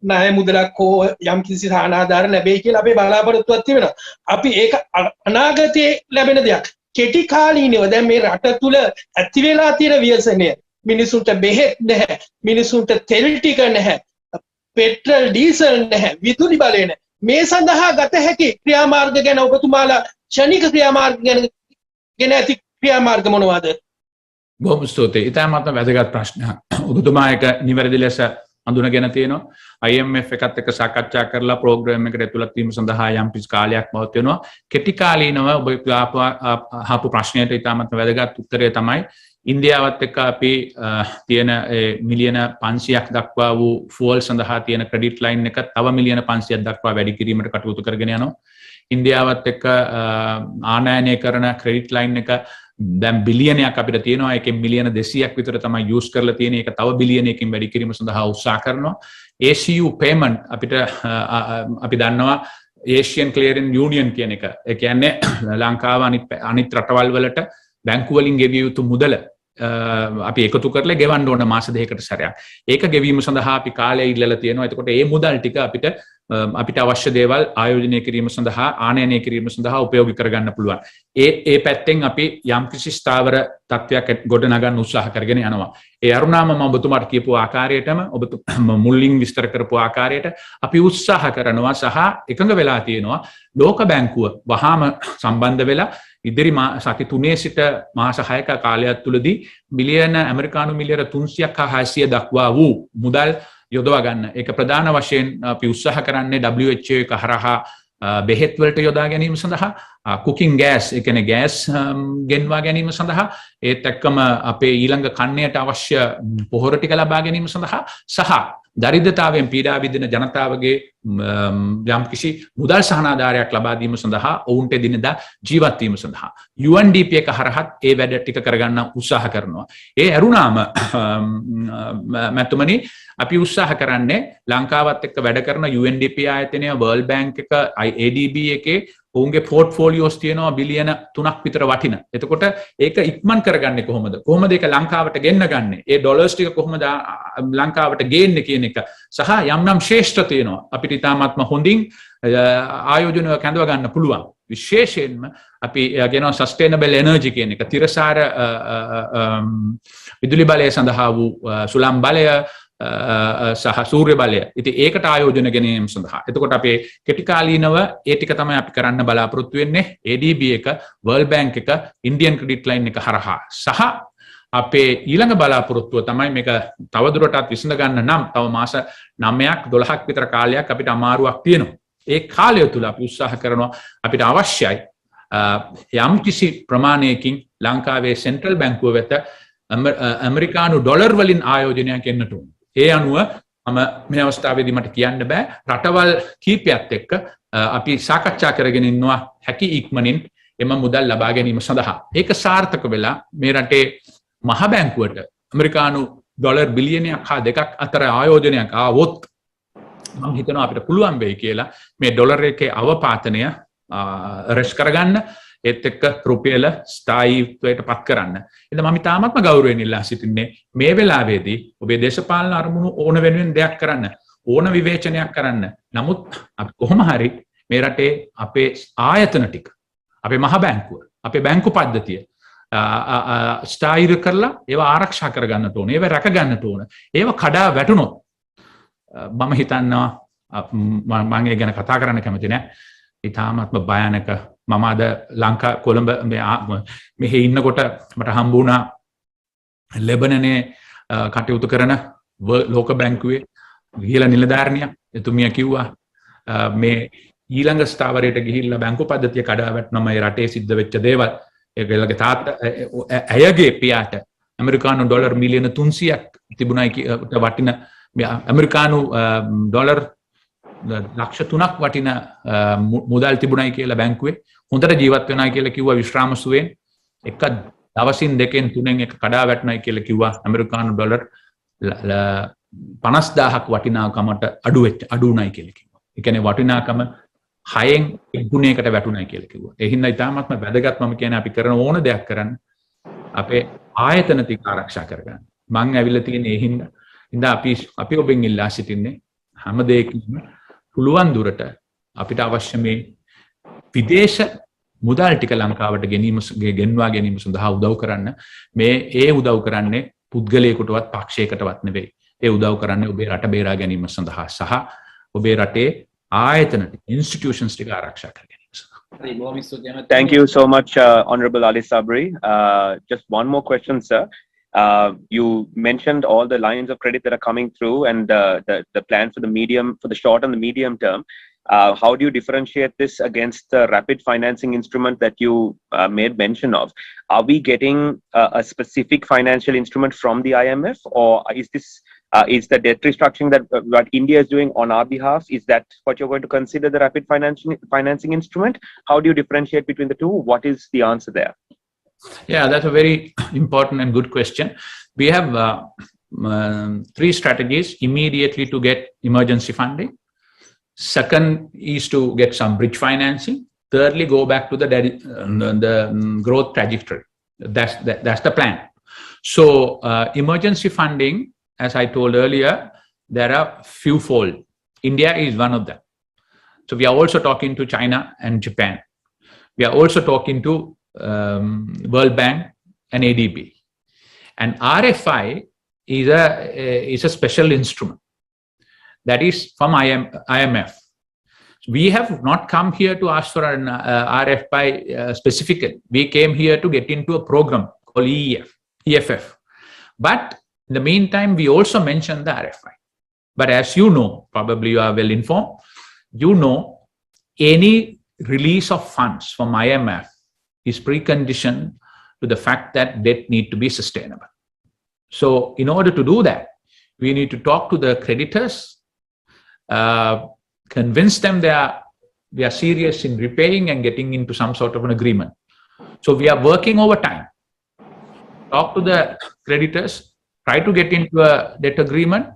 ණය මුදලක් හෝ යම් කිසි සානාධාර ලැබෙයි කියලා අපේ බලාපොරොත්තුවක් තිබෙනවා. අපි ඒක අනාගතයේ ලැබෙන දෙයක්. කෙටි කාලීනව දැන් මේ රට තුල ඇති වෙලා තියෙන ව්‍යසනය මිනිසුන්ට බෙහෙත් නැහැ, මිනිසුන්ට තෙල් ටික නැහැ, පෙට්‍රල් ඩීසල් නැහැ, විදුලි බලය නැහැ. මේ සඳහා ගත හැකි ක්‍රියාමාර්ග ගැන ඔබතුමාලා ක්ෂණික ක්‍රියාමාර්ග ගැන ඇති ක්‍රියාමාර්ග මොනවාද? බොහොම ස්තුතියි. ඉතාමත්ම වැදගත් ප්‍රශ්නයක්. ඔබතුමා එක නිවැරදි ලෙස හඳුනගෙන තියෙනවා. IMF එකත් එක්ක සාකච්ඡා කරලා ප්‍රෝග්‍රෑම් එකට ඇතුළත් වීම සඳහා යම් කිසි කාලයක් මවත වෙනවා. කෙටි කාලීනව ඔබ අහපු ප්‍රශ්නයට ඉතාමත්ම වැදගත් උත්තරය තමයි ඉන්දියාවත් එක්ක අපි තියෙන මිලියන 500ක් දක්වා වූ ෆුවල් සඳහා තියෙන ක්‍රෙඩිට් ලයින් එක තව මිලියන 500ක් දක්වා වැඩි කිරීමට කටයුතු කරගෙන යනවා. ඉන්දියාවත් එක්ක ආනයනය කරන ක්‍රෙඩිට් ලයින් එක දැන් බිලියනයක් අපිට තියෙනවා. ඒකෙන් මිලියන 200ක් විතර තමයි යූස් කරලා තියෙන්නේ. ඒක තව බිලියනයකින් වැඩි කිරීම සඳහා උත්සාහ කරනවා. ACU payment අපිට අපි දන්නවා Asian Clearing Union කියන එක. ඒ කියන්නේ ලංකාව අනිත් රටවල් වලට බැංකු වලින් ගෙවිය යුතු මුදල අපි එකතු කරලා ගෙවන්න ඕන මාස දෙකකට සැරයක්. ඒක ගෙවීම සඳහා අපි කාලය ඉල්ලලා තියෙනවා. එතකොට මේ මුදල් ටික අපිට අවශ්‍ය දේවල් ආයෝජනය කිරීම සඳහා ආනයනය කිරීම සඳහා උපයෝගී කරගන්න පුළුවන්. ඒ පැත්තෙන් අපි යම් කිසි ස්ථාවර තත්ත්වයක් ගොඩනගන්න උත්සාහ කරගෙන යනවා. ඒ අරුණාම මම ඔබතුමාට කියපු ආකාරයටම මුලින් විස්තර කරපු ආකාරයට අපි උත්සාහ කරනවා සහ එකඟ වෙලා තියෙනවා ලෝක බැංකුව වහාම සම්බන්ධ වෙලා ඉදිරි සති 3 සිට මාස 6ක කාලයක් තුලදී මිලියන ඇමරිකානු මිලියන 300ක් හා 600 දක්වා වූ මුදල් යොදවා ගන්න. ඒක ප්‍රධාන වශයෙන් අපි උත්සාහ කරන්නේ WHO එක හරහා බෙහෙත් වලට යොදා ගැනීම සඳහා, කුකින් ගෑස්, ඒ කියන්නේ ගෑස් ගෙන්වා ගැනීම සඳහා, ඒත් එක්කම අපේ ඊළඟ කන්නයට අවශ්‍ය පොහොර ටික ලබා ගැනීම සඳහා සහ දරිද්‍රතාවයෙන් පීඩා විඳින ජනතාවගේ යම් කිසි මුදල් සහනාධාරයක් ලබා දීම සඳහා ඔවුන්ට දිනදා ජීවත් වීම සඳහා UNDP එක හරහත් ඒ වැඩ ටික කරගන්න උත්සාහ කරනවා. ඒ ඇරුණාම මැතුමනි අපි උත්සාහ කරන්නේ ලංකාවත් එක්ක වැඩ කරන UNDP ආයතනය, World Bank එක, ADB එකේ ඔවුන්ගේ පෝර්ට්ෆෝලියෝස් තියෙනවා බිලියන 3ක් විතර වටින. එතකොට ඒක ඉක්මන් කරගන්නේ කොහොමද? කොහොමද ඒක ලංකාවට ගෙන්න ගන්නෙ? ඒ ඩොලර්ස් ටික කොහොමද ලංකාවට ගේන්නේ කියන එක සහ යම් ශ්‍රේෂ්ඨ තියෙනවා. අපිට ඉතාමත්ම හොඳින් ආයෝජනය කැඳව ගන්න පුළුවන්. විශේෂයෙන්ම අපි කියනවා සස්ටේනබල් එනර්ජි කියන එක. තිරසාර විදුලි බලය සඳහා වූ සුළං බලය සහ සූර්ය බලය. ඉතින් ඒකට ආයෝජන ගැනීම සඳහා. එතකොට අපේ කෙටි කාලීනව ඒ ටික තමයි අපි කරන්න බලාපොරොත්තු වෙන්නේ. ADB එක, World Bank එක, Indian Credit Line එක හරහා. සහ අපේ ඊළඟ බලාපොරොත්තුව තමයි මේක තවදුරටත් විසඳ ගන්න නම් තව මාස 9ක් 12ක් විතර කාලයක් අපිට අමාරුවක් තියෙනවා. ඒ කාලය තුල අපි උත්සාහ කරනවා අපිට අවශ්‍යයි යම් කිසි ප්‍රමාණයකින් ලංකාවේ සෙන්ට්‍රල් බැංකුව වෙත ඇමරිකානු ඩොලර් වලින් ආයෝජනයක් එන්නට ඕන. ඒ අනුව මම මේ අවස්ථාවේදී මට කියන්න බෑ රටවල් කීපයක් එක්ක අපි සාකච්ඡා කරගෙන ඉන්නවා හැකි ඉක්මනින් එම මුදල් ලබා ගැනීම සඳහා. ඒක සාර්ථක වෙලා මේ රටේ මහ බැංකුවට ඇමරිකානු ඩොලර් බිලියනයක් හා දෙකක් අතර ආයෝජනයක් ආවොත් මම හිතනවා අපිට පුළුවන් වෙයි කියලා මේ ඩොලර් එකේ අවපාතනය රෙස් කරගන්න ඒත් එක්ක රුපියල ස්ථායීත්වයට පත් කරන්න. එතන මම තාමත්ම ගෞරවයෙන් ඉල්ලා සිටින්නේ මේ වෙලාවේදී ඔබේ දේශපාලන අරමුණු ඕන වෙනුවෙන් දෙයක් කරන්න, ඕන විවේචනයක් කරන්න. නමුත් අපි කොහොම හරි මේ රටේ අපේ ආයතන ටික, අපේ මහ බැංකුව, අපේ බැංකු පද්ධතිය ස්ථායීර කරලා ඒවා ආරක්ෂා කරගන්නට ඕන, ඒවා රැක ගන්නට ඕන. ඒවා කඩා වැටුනොත් මම හිතන්නවා මම ඒ ගැන කතා කරන්න කැමති නෑ. ඉතාමත්ම භයානක මම අද ලංකා කොළඹ මෙහෙ ඉන්නකොට මට හම්බ වුණා ලෙබනනේ කටයුතු කරන ලෝක බැංකුවේ ගිහිලා නිලධාරණියක්. එතුමිය කිව්වා මේ ඊළඟ ස්ථාවරයට ගිහිල්ලා බැංකු පද්ධතිය කඩා වැටුනම මේ රටේ සිද්ධ වෙච්ච දේවල් ඒගොල්ලගේ තාත්තා ඇයගේ පියාට ඇමරිකානු ඩොලර් මිලියන 300ක් තිබුණයි වටින ඇමරිකානු ඩොලර් ලක්ෂ 3ක් වටින මුදල් තිබුණයි කියලා බැංකුවේ හොඳට ජීවත් වෙනයි කියලා කිව්වා විශ්‍රාම සුවයෙන්. එක දවසින් දෙකෙන් තුනෙන් එක කඩා වැටුණයි කියලා කිව්වා ඇමරිකානු ඩොලර් 50000ක් වටිනාකමට අඩු වුණයි කියලා කිව්වා. ඒ කියන්නේ වටිනාකම 6න් 1 ගුණයකට වැටුණයි කියලා කිව්වා. ඒ හින්දා ඉතාමත්ම වැදගත් මම කියන්නේ අපි කරන ඕන දෙයක් කරන්න අපේ ආයතන ටික ආරක්ෂා කරගන්න. මං ඇවිල්ලා තියෙන්නේ ඒ හින්දා අපි ඔබෙන් ඉල්ලා සිටින්නේ හැම දෙයකින්ම පුළුවන් දුරට අපිට අවශ්‍ය මේ විදේශ මුදල් ටික ලංකාවට ගෙන්වා ගැනීම සඳහා උදව් කරන්න. ඒ උදව් කරන්නේ පුද්ගලයෙකුටවත් පක්ෂයකටවත් නෙවෙයි. ඒ උදව් කරන්නේ ඔබේ රට බේරා ගැනීම සඳහා සහ ඔබේ රටේ ආයතන institutions ටික ආරක්ෂා කර ගැනීම සඳහා. Thank you so much, Honorable Ali Sabri. Just one more question, sir. You mentioned all the lines of credit that are coming through and the plan for the short and the medium term. How do you differentiate this against the rapid financing instrument that you made mention of? Are we getting a specific financial instrument from the IMF, or is the debt restructuring that what India is doing on our behalf, is that what you're going to consider the rapid financing instrument? How do you differentiate between the two? What is the answer there? Yeah, that's a very important and good question. We have 3 strategies immediately to get emergency funding. Second is to get some bridge financing. Thirdly, go back to the growth trajectory. That's the plan. So emergency funding, as I told earlier, there are few-fold. India is one of them. So we are also talking to China and Japan. We are also talking to World Bank and ADB. And RFI is a special instrument that is from IMF. We have not come here to ask for an RFI specifically. We came here to get into a program called EFF. But in the meantime, we also mentioned the RFI. But as you know, probably you are well informed, you know, any release of funds from IMF is preconditioned to the fact that debt need to be sustainable. So in order to do that, we need to talk to the creditors, convince them they are serious in repaying and getting into some sort of an agreement. So we are working over time. Talk to the creditors, try to get into a debt agreement.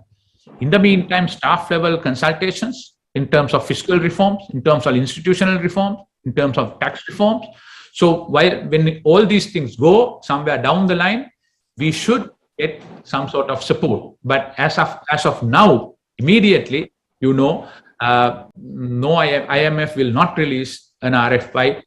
In the meantime, staff level consultations in terms of fiscal reforms, in terms of institutional reforms, in terms of tax reforms. So when all these things go somewhere down the line, we should get some sort of support. But as of now, immediately, you know, no, IMF will not release an RFI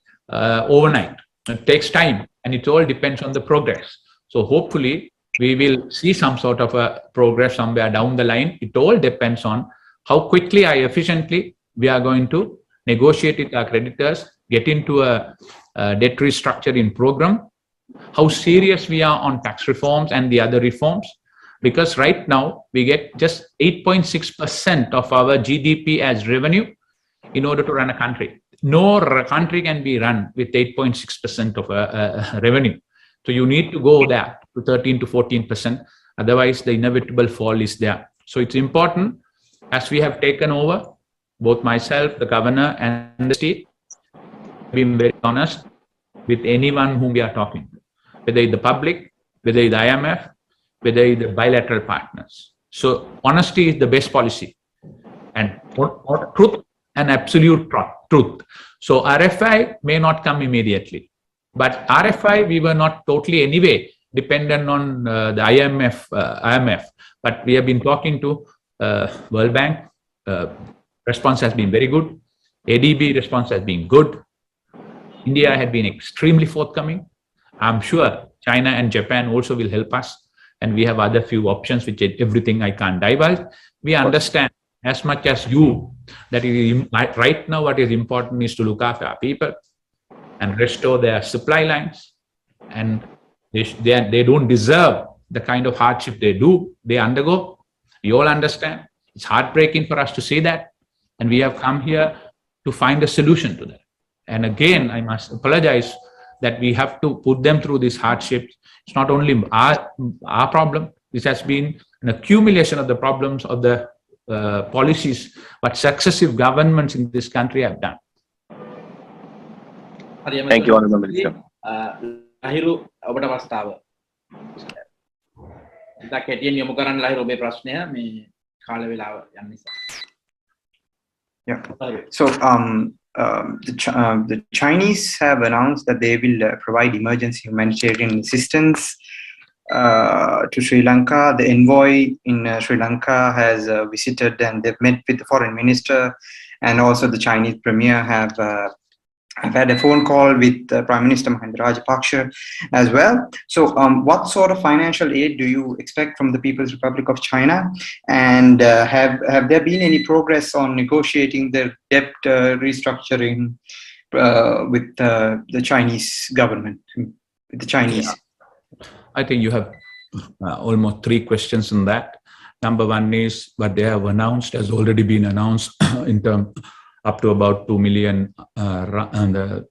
overnight. It takes time, and it all depends on the progress. So hopefully, we will see some sort of a progress somewhere down the line. It all depends on how quickly, efficiently we are going to negotiate with our creditors, get into a debt restructuring program, how serious we are on tax reforms and the other reforms. Because right now, we get just 8.6% of our GDP as revenue in order to run a country. no country can be run with 8.6% of revenue. So you need to go there to 13 to 14%. Otherwise, the inevitable fall is there. So it's important, as we have taken over, both myself, the governor, and the state, being very honest with anyone whom we are talking to, whether it's the public, whether it's the IMF, whether it's the bilateral partners. So honesty is the best policy, and truth and absolute truth. So RFI may not come immediately, but RFI we were not totally anyway dependent on the IMF, but we have been talking to World Bank. Response has been very good. ADB response has been good. India had been extremely forthcoming. I'm sure China and Japan also will help us, and we have other few options, which everything I can't divulge. We understand as much as you that right now what is important is to look after our people and restore their supply lines, and they don't deserve the kind of hardship they undergo. We all understand. It's heartbreaking for us to say that, and we have come here to find a solution to that. And again, I must apologize that we have to put them through these hardships. It's not only our problem. This has been an accumulation of the problems of the policies what successive governments in this country have done. Thank you, Honorable Minister. Lahiru, ඔබට අවස්ථාව. ඉතින් කෙටියෙන් යොමු කරන්න ලහිරු ඔබේ ප්‍රශ්නය මේ කාල වේලාව යන නිසා. Yeah. So the Chinese have announced that they will provide emergency humanitarian assistance to Sri Lanka. The envoy in Sri Lanka has visited, and they've met with the foreign minister, and also the Chinese premier have had a phone call with Prime Minister Mahinda Rajapaksa as well. So what sort of financial aid do you expect from the People's Republic of China? And have there been any progress on negotiating the debt restructuring with the Chinese government, with the Chinese? Yeah. I think you have almost 3 questions on that. Number one is what they have announced has already been announced in terms up to about 2 million the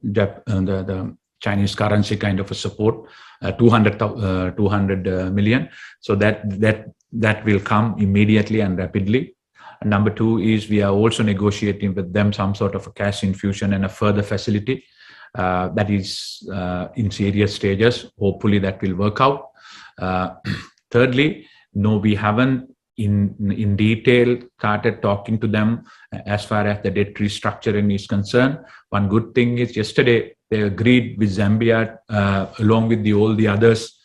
Chinese currency kind of a support, 200 million. So that will come immediately and rapidly. And number 2 is we are also negotiating with them some sort of a cash infusion and a further facility that is in serious stages. Hopefully that will work out. Thirdly, no, we haven't in detail started talking to them as far as the debt restructuring is concerned. One good thing is yesterday they agreed with Zambia along with all the others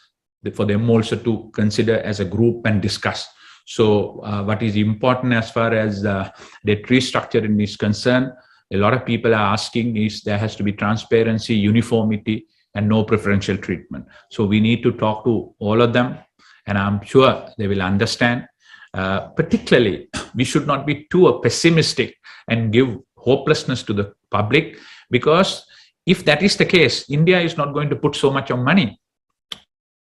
for them also to consider as a group and discuss. So what is important as far as debt restructuring is concerned, a lot of people are asking is there has to be transparency, uniformity, and no preferential treatment. So we need to talk to all of them, and I'm sure they will understand. Particularly, we should not be too pessimistic and give hopelessness to the public, because if that is the case, India is not going to put so much of money.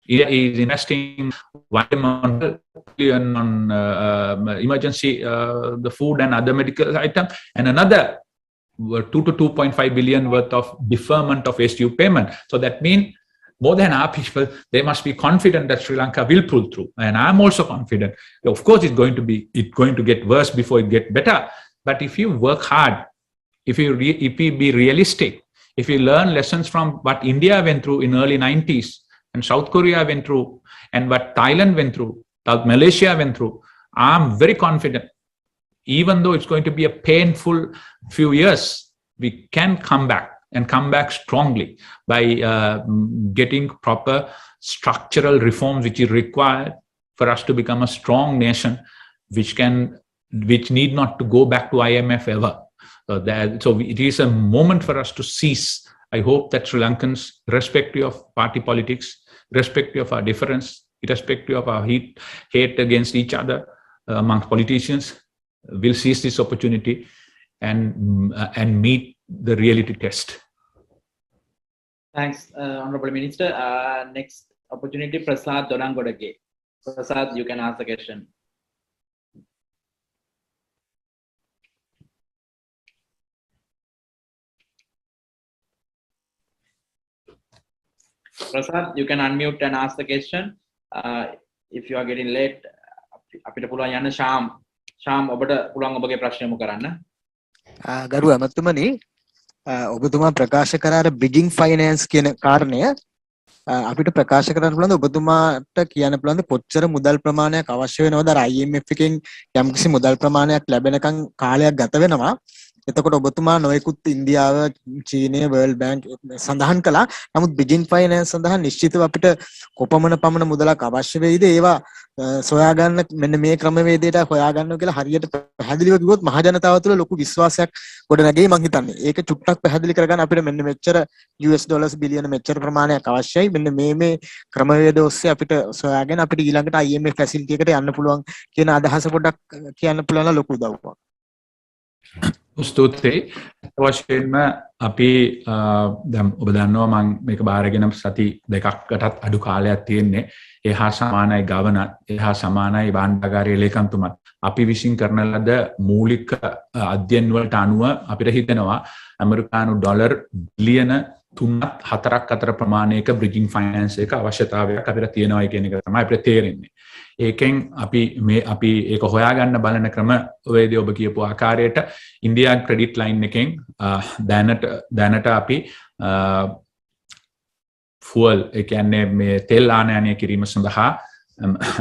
India is investing $1 billion on emergency, the food and other medical items, and another 2 to 2.5 billion worth of deferment of SDU payment. So that means more than our people, they must be confident that Sri Lanka will pull through. And I'm also confident. Of course, it's going to get worse before it gets better. But if you work hard, if you be realistic, if you learn lessons from what India went through in early 90s, and South Korea went through, and what Thailand went through, Malaysia went through, I'm very confident. Even though it's going to be a painful few years, we can come back. And come back strongly by getting proper structural reforms which is required for us to become a strong nation, which need not to go back to IMF ever. So it is a moment for us to seize. I hope that Sri Lankans, irrespective of party politics, irrespective of our difference, irrespective of our hate against each other amongst politicians, will seize this opportunity and meet the reality test. Thanks, Honorable Minister. Next opportunity, Prasad Donangodage. Prasad, you can ask the question. Prasad, you can unmute and ask the question. If you are getting late, අපිට පුළුවන් යන්න ශාම් ඔබට පුළුවන් ඔබගේ ප්‍රශ්නය යොමු කරන්න. ගරු ඇමතුමනි ඔබතුමා ප්‍රකාශ කරා බ්‍රිජිං ෆයිනෑන්ස් කියන කාරණය අපිට ප්‍රකාශ කරන්න පුළුවන්ද ඔබතුමාට කියන්න පුළුවන්ද කොච්චර මුදල් ප්‍රමාණයක් අවශ්‍ය වෙනවද අර IMF එකෙන් යම්කිසි මුදල් ප්‍රමාණයක් ලැබෙනකන් කාලයක් ගත වෙනවා. එතකොට ඔබතුමා නොයෙකුත් ඉන්දියාව චීනය වර්ල්ඩ් බැංක් සඳහන් කළා. නමුත් බ්‍රිජිං ෆයිනෑන්ස් සඳහා නිශ්චිතව අපිට කොපමණ පමණ මුදලක් අවශ්‍ය වෙයිද ඒවා සොයාගන්න මෙන්න මේ ක්‍රමවේදයට හොයාගන්නවා කියලා හරියට පැහැදිලිව කිව්වොත් මහ ජනතාව තුළ ලොකු විශ්වාසයක් ගොඩ නැගෙයි මං හිතන්නේ. ඒක චුට්ටක් පැහැදිලි කරගන්න අපිට මෙන්න මෙච්චර US ඩොලර්ස් බිලියන මෙච්චර ප්‍රමාණයක් අවශ්‍යයි. මෙන්න මේ ක්‍රමවේද ඔස්සේ අපිට සොයාගෙන අපිට ඊළඟට IMF ෆැසිලිටි එකට යන්න පුළුවන් කියන අදහස පොඩ්ඩක් කියන්න පුළුවන් නම් ලොකු උදව්වක්. ස්තුතියි. වශයෙන්ම අපි දැන් ඔබ දන්නවා මම මේක බාරගෙන සති දෙකකටත් අඩු කාලයක් තියෙන්නේ. ඒ හා සමානයි ගවන, ඒ හා සමානයි භාණ්ඩාගාරයේ ලේකම්තුමත්. අපි විසින් කරන ලද මූලික අධ්‍යයන වලට අනුව අපිට හිතෙනවා ඇමරිකානු ඩොලර් බිලියන 3-4ක් අතර ප්‍රමාණයක බ්‍රිජිං ෆයිනෑන්ස් එක අවශ්‍යතාවයක් අපිට තියෙනවා කියන එක තමයි අපිට තේරෙන්නේ. ඒකෙන් අපි ඒක හොයාගන්න බලන ක්‍රම වේදී ඔබ කියපු ආකාරයට ඉන්දියා ක්‍රෙඩිට් ලයින් එකෙන් දැනට අපි ෆුවල් ඒ කියන්නේ මේ තෙල් ආනයනය කිරීම සඳහා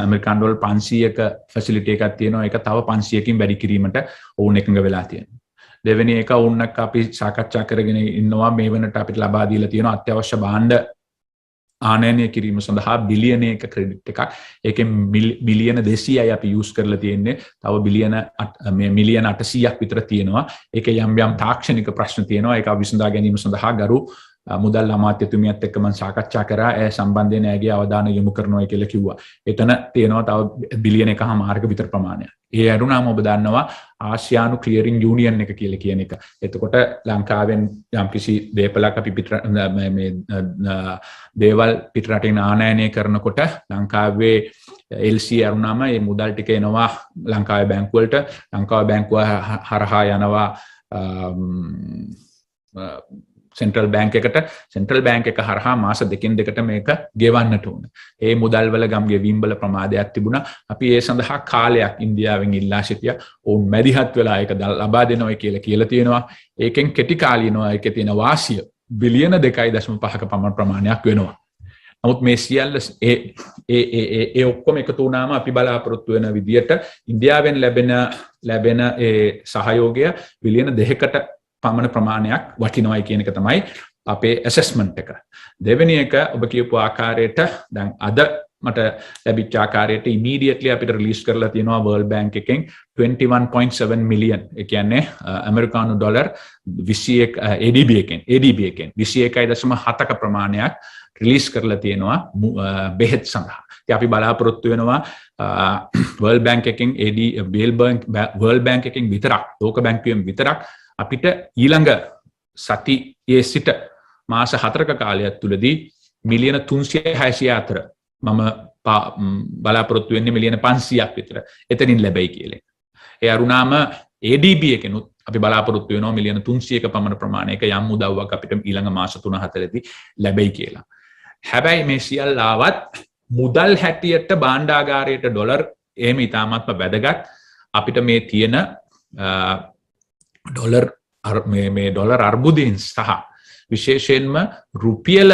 ඇමරිකන් ඩොලර් 500ක ෆැසිලිටි එකක් තියෙනවා. ඒක තව 500කින් වැඩි කිරීමට ඕන එකඟ වෙලා තියෙනවා. දෙවෙනි එක ඕනක් අපි සාකච්ඡා කරගෙන ඉන්නවා මේ වෙනට අපිට ලබා දීලා තියෙන අත්‍යවශ්‍ය භාණ්ඩ ආනයනය කිරීම සඳහා බිලියනයක ක්‍රෙඩිට් එකක්. ඒකෙන් මිලියන 200යි අපි යූස් කරලා තියෙන්නේ. තව මිලියන 800ක් විතර තියෙනවා. ඒකේ යම් තාක්ෂණික ප්‍රශ්න තියෙනවා. ඒක විසඳා ගැනීම සඳහා ගරු මුදල් අමාත්‍යතුමියත් එක්ක මම සාකච්ඡා කරා. ඒ සම්බන්ධයෙන් ඇගේ අවධානය යොමු කරනවා කියලා කිව්වා. එතන තියෙනවා තව බිලියන 1.5ක විතර ප්‍රමාණයක්. ඒ අරුණාම ඔබ දන්නවා ආසියානු ක්ලියරින් යූනියන් එක කියලා කියන එක. එතකොට ලංකාවෙන් යම්කිසි දේපලක් අපි දේවල් පිටරටින් ආනයනය කරනකොට ලංකාවේ LC අරුණාම මේ මුදල් ටික එනවා ලංකාවේ බැංකු වලට. ලංකාවේ බැංකුව හරහා යනවා සෙන්ට්‍රල් බැංක් එකට. සෙන්ට්‍රල් බැංක් එක හරහා මාස දෙකකින් දෙකට මේක ගෙවන්නට ඕන. ඒ මුදල් වල ගම් ගෙවීම් වල ප්‍රමාදයක් තිබුණා. අපි ඒ සඳහා කාලයක් ඉන්දියාවෙන් ඉල්ලා සිටියා. ඔවුන් මැදිහත් වෙලා ඒක ලබා දෙනවා කියලා තියෙනවා. ඒකෙන් කෙටි කාලිනවා ඒකේ තියෙන වාසිය බිලියන 2.5ක පමණ ප්‍රමාණයක් වෙනවා. නමුත් මේ සියල්ල ඒ ඔක්කොම එකතු වුණාම අපි බලාපොරොත්තු වෙන විදියට ඉන්දියාවෙන් ලැබෙන ඒ සහයෝගය බිලියන 2කට පමණ ප්‍රමාණයක් වටිනවයි කියන එක තමයි අපේ ඇසෙස්මන්ට් එක. දෙවෙනි එක ඔබ කියපු ආකාරයට දැන් අද මට ලැබිච්ච ආකාරයට ඉමීඩියට්ලි අපිට රිලීස් කරලා තියෙනවා වර්ල්ඩ් බැංක් එකෙන් 21.7 මිලියන්. ඒ කියන්නේ ඇමරිකානු ඩොලර් 21 ADB එකෙන් 21.7ක ප්‍රමාණයක් රිලීස් කරලා තියෙනවා බෙහෙත් සඳහා. ඉතින් අපි බලාපොරොත්තු වෙනවා වර්ල්ඩ් බැංක් එකෙන් වර්ල්ඩ් බැංක් එකෙන් විතරක් ලෝක බැංකුවෙන් විතරක් අපිට ඊළඟ සතියේ සිට මාස 4ක කාලයක් තුලදී මිලියන 300-600 අතර මම බලාපොරොත්තු වෙන්නේ මිලියන 500ක් විතර එතනින් ලැබෙයි කියලා. ඒ අරුණාම ADB එකෙනුත් අපි බලාපොරොත්තු වෙනවා මිලියන 300ක පමණ ප්‍රමාණයක යම් උදව්වක් අපිට ඊළඟ මාස 3-4දී ලැබෙයි කියලා. හැබැයි මේ සියල්ලාවත් මුදල් හැටියට භාණ්ඩාගාරයට ඩොලර් එහෙම ඉතාමත්ම වැදගත්. අපිට මේ තියෙන ඩොලර් අර්බුදයෙන් සහ විශේෂයෙන්ම රුපියල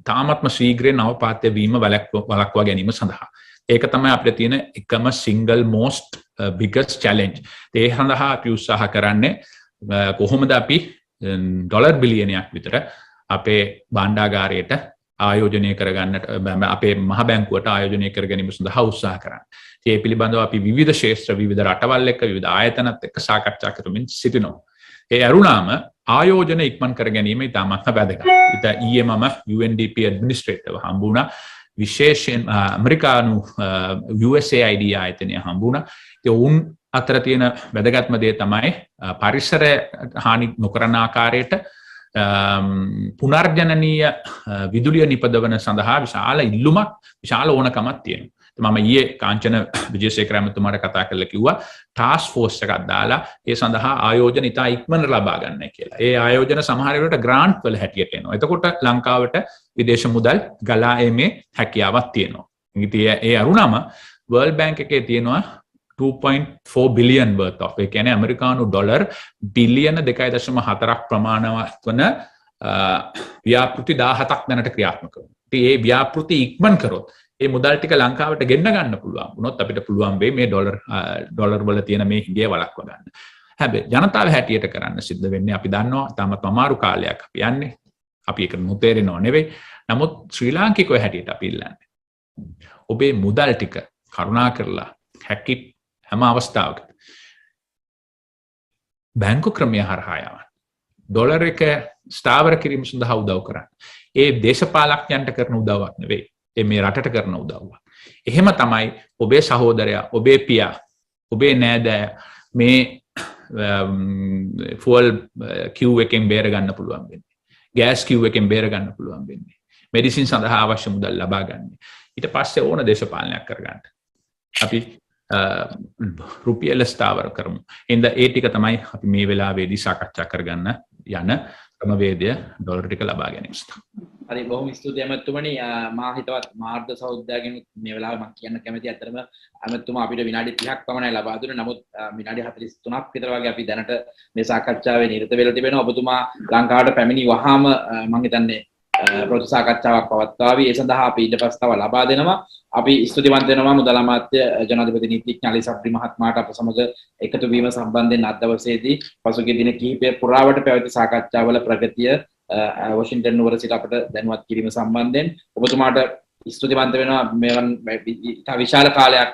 තාමත්ම ශීඝ්‍රයෙන් අවපාතය වීම වළක්වා ගැනීම සඳහා. ඒක තමයි අපිට තියෙන එකම සිංගල් මෝස්ට් බිගස්ට් චැලෙන්ජ්. ඒ සඳහා අපි උත්සාහ කරන්නේ කොහොමද අපි ඩොලර් බිලියනයක් විතර අපේ භාණ්ඩාගාරයට ආයෝජනය කරගන්නට අපේ මහ බැංකුවට ආයෝජනය කර ගැනීම සඳහා උත්සාහ කරන්නේ. ඒ පිළිබඳව අපි විවිධ ශේෂ්ත්‍ර විවිධ රටවල් එක්ක විවිධ ආයතනත් එක්ක සාකච්ඡා කරමින් සිටිනවා. ඒ අරුණාම ආයෝජන ඉක්මන් කර ගැනීම ඉතාමත් වැදගත්. ඊයේ මම UNDP ඇඩ්මිනිස්ට්‍රේටර්ව හම්බ වුණා. විශේෂයෙන් ඇමරිකානු USAID ආයතනය හම්බ වුණා. ඒ උන් අතර තියෙන වැදගත්ම දේ තමයි පරිසරය හානි නොකරන ආකාරයට පුනර්ජනනීය විදුලිය නිපදවන සඳහා විශාල ඉල්ලුමක් විශාල ඕනකමක් තියෙනවා. මම ඊයේ කාංචන විජේසේකර මහත්මයාට කතා කරලා කිව්වා ටාස්ක් ෆෝස් එකක් දාලා ඒ සඳහා ආයෝජන ඉතා ඉක්මනට ලබා ගන්නයි කියලා. ඒ ආයෝජන සමහර වෙලාවට ග්‍රාන්ට් වල හැටියට එනවා. එතකොට ලංකාවට විදේශ මුදල් ගලා එීමේ හැකියාවක් තියෙනවා. ඉතින් ඒ අරුණම World Bank එකේ තියෙනවා 2.4 billion worth of ඒ කියන්නේ ඇමරිකානු ඩොලර් බිලියන 2.4ක් ප්‍රමාණවත් වන ව්‍යාපෘති 17ක් දැනට ක්‍රියාත්මක වෙනවා. ඉතින් මේ ව්‍යාපෘති ඉක්මන් කරොත් ඒ මුදල් ටික ලංකාවට ගෙන්න ගන්න පුළුවන් වුණොත් අපිට පුළුවන් වෙයි මේ ඩොලර් වල තියෙන මේ හිඟය වළක්වා ගන්න. හැබැයි ජනතාව හැටියට කරන්න සිද්ධ වෙන්නේ අපි දන්නවා තාමත් අමාරු කාලයක් අපි යන්නේ. අපි ඒක නොතේරෙනව නෙවෙයි. නමුත් ශ්‍රී ලාංකිකයෝ හැටියට අපි ඉල්ලන්නේ ඔබේ මුදල් ටික කරුණා කරලා හැකි හැම අවස්ථාවකදී බැංකු ක්‍රමය හරහා යවන්න. ඩොලර් එක ස්ථාවර කිරීම සඳහා උදව් කරන්න. ඒ දේශපාලකයන්ට කරන උදව්වක් නෙවෙයි. ඒ මේ රටට කරන උදව්වක්. එහෙම තමයි ඔබේ සහෝදරයා, ඔබේ පියා, ඔබේ නෑදෑ මේ ෆුවල් කිව් එකෙන් බේර ගන්න පුළුවන් වෙන්නේ. ගෑස් කිව් එකෙන් බේර ගන්න පුළුවන් වෙන්නේ. මෙඩිසින් සඳහා අවශ්‍ය මුදල් ලබා ගන්න. ඊට පස්සේ ඕන දේශපාලනයක් කරගන්න. අපි රුපියල ස්ථාවර කරමු. එහෙනම් ඒ ටික තමයි අපි මේ වෙලාවේදී සාකච්ඡා කරගන්න යන ක්‍රමවේදය ඩොලර් ටික ලබා ගැනීම සඳහා. හරි බොහොම ස්තුතියි අමතුමනි මා හිතවත් මාර්ග සෞද්දාගෙන මේ වෙලාවේ මම කියන්න කැමති අතරම අමතුමා අපිට විනාඩි 30ක් පමණයි ලබා දුන්නේ. නමුත් විනාඩි 43ක් විතර වගේ අපි දැනට මේ සාකච්ඡාවේ නිරත වෙලා තිබෙනවා. ඔබතුමා ලංකාවට පැමිණි වහාම මම හිතන්නේ ප්‍රොජෙක්ට් සාකච්ඡාවක් පවත්වාවි. ඒ සඳහා අපි ඊට ප්‍රස්තාව ලබා දෙනවා. අපි ස්තුතිවන්ත වෙනවා මුදල් අමාත්‍ය ජනාධිපති නීතිඥ අලි සබ්රි මහත්මයාට අප සමග එකතු වීම සම්බන්ධයෙන් අද දවසේදී පසුගිය දින කිහිපය පුරාවට පැවති සාකච්ඡාවල ප්‍රගතිය වොෂින්ටන් නුවර සිට අපට දැනුවත් කිරීම සම්බන්ධයෙන් ඔබතුමාට ස්තුතිවන්ත වෙනවා මෙවන් විශාල කාලයක්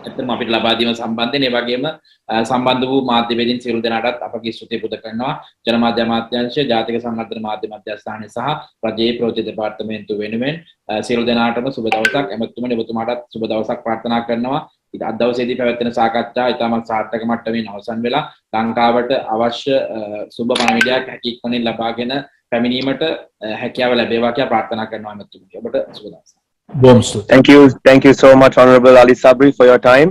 ඇත්තම අපිට ලබා දීම සම්බන්ධයෙන් ඒ වගේම සම්බන්ධ වූ මාධ්‍යවේදීන් සියලු දෙනාටත් අපගේ ස්තුතිය පුද කරනවා ජනමාධ්‍ය අමාත්‍යාංශය ජාතික සංවර්ධන මාධ්‍ය මධ්‍යස්ථානය සහ රජයේ ප්‍රවෘත්ති දෙපාර්තමේන්තුව වෙනුවෙන් සියලු දෙනාටම සුබ දවසක් එමතුමනි ඔබතුමාටත් සුබ දවසක් ප්‍රාර්ථනා කරනවා අද දවසේදී පැවැත්වෙන සාකච්ඡා ඉතාමත් සාර්ථක මට්ටමින් අවසන් වෙලා ලංකාවට අවශ්‍ය සුබ පණිවිඩයක් හැකියකනින් ලබාගෙන පැමිණීමට හැකියාව ලැබේවා කියලා ප්‍රාර්ථනා කරනවා එමතුමනි ඔබට සුබ දවසක්. Thank you so much, Honorable Ali Sabri, for your time.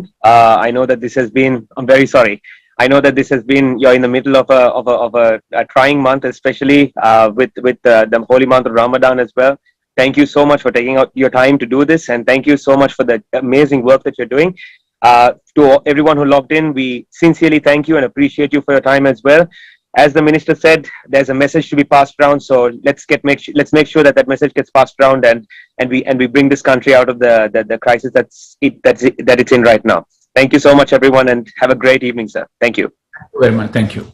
I know that this has been. I'm very sorry. I know that this has been. You're in the middle of a trying month, especially with the holy month of Ramadan as well. Thank you so much for taking out your time to do this, and thank you so much for the amazing work that you're doing. To everyone who logged in, we sincerely thank you and appreciate you for your time as well. As the minister said, there's a message to be passed around. So let's make sure that message gets passed around, and we bring this country out of the crisis that it's in right now. Thank you so much, everyone, and have a great evening, sir. Thank you. Thank you very much. Thank you.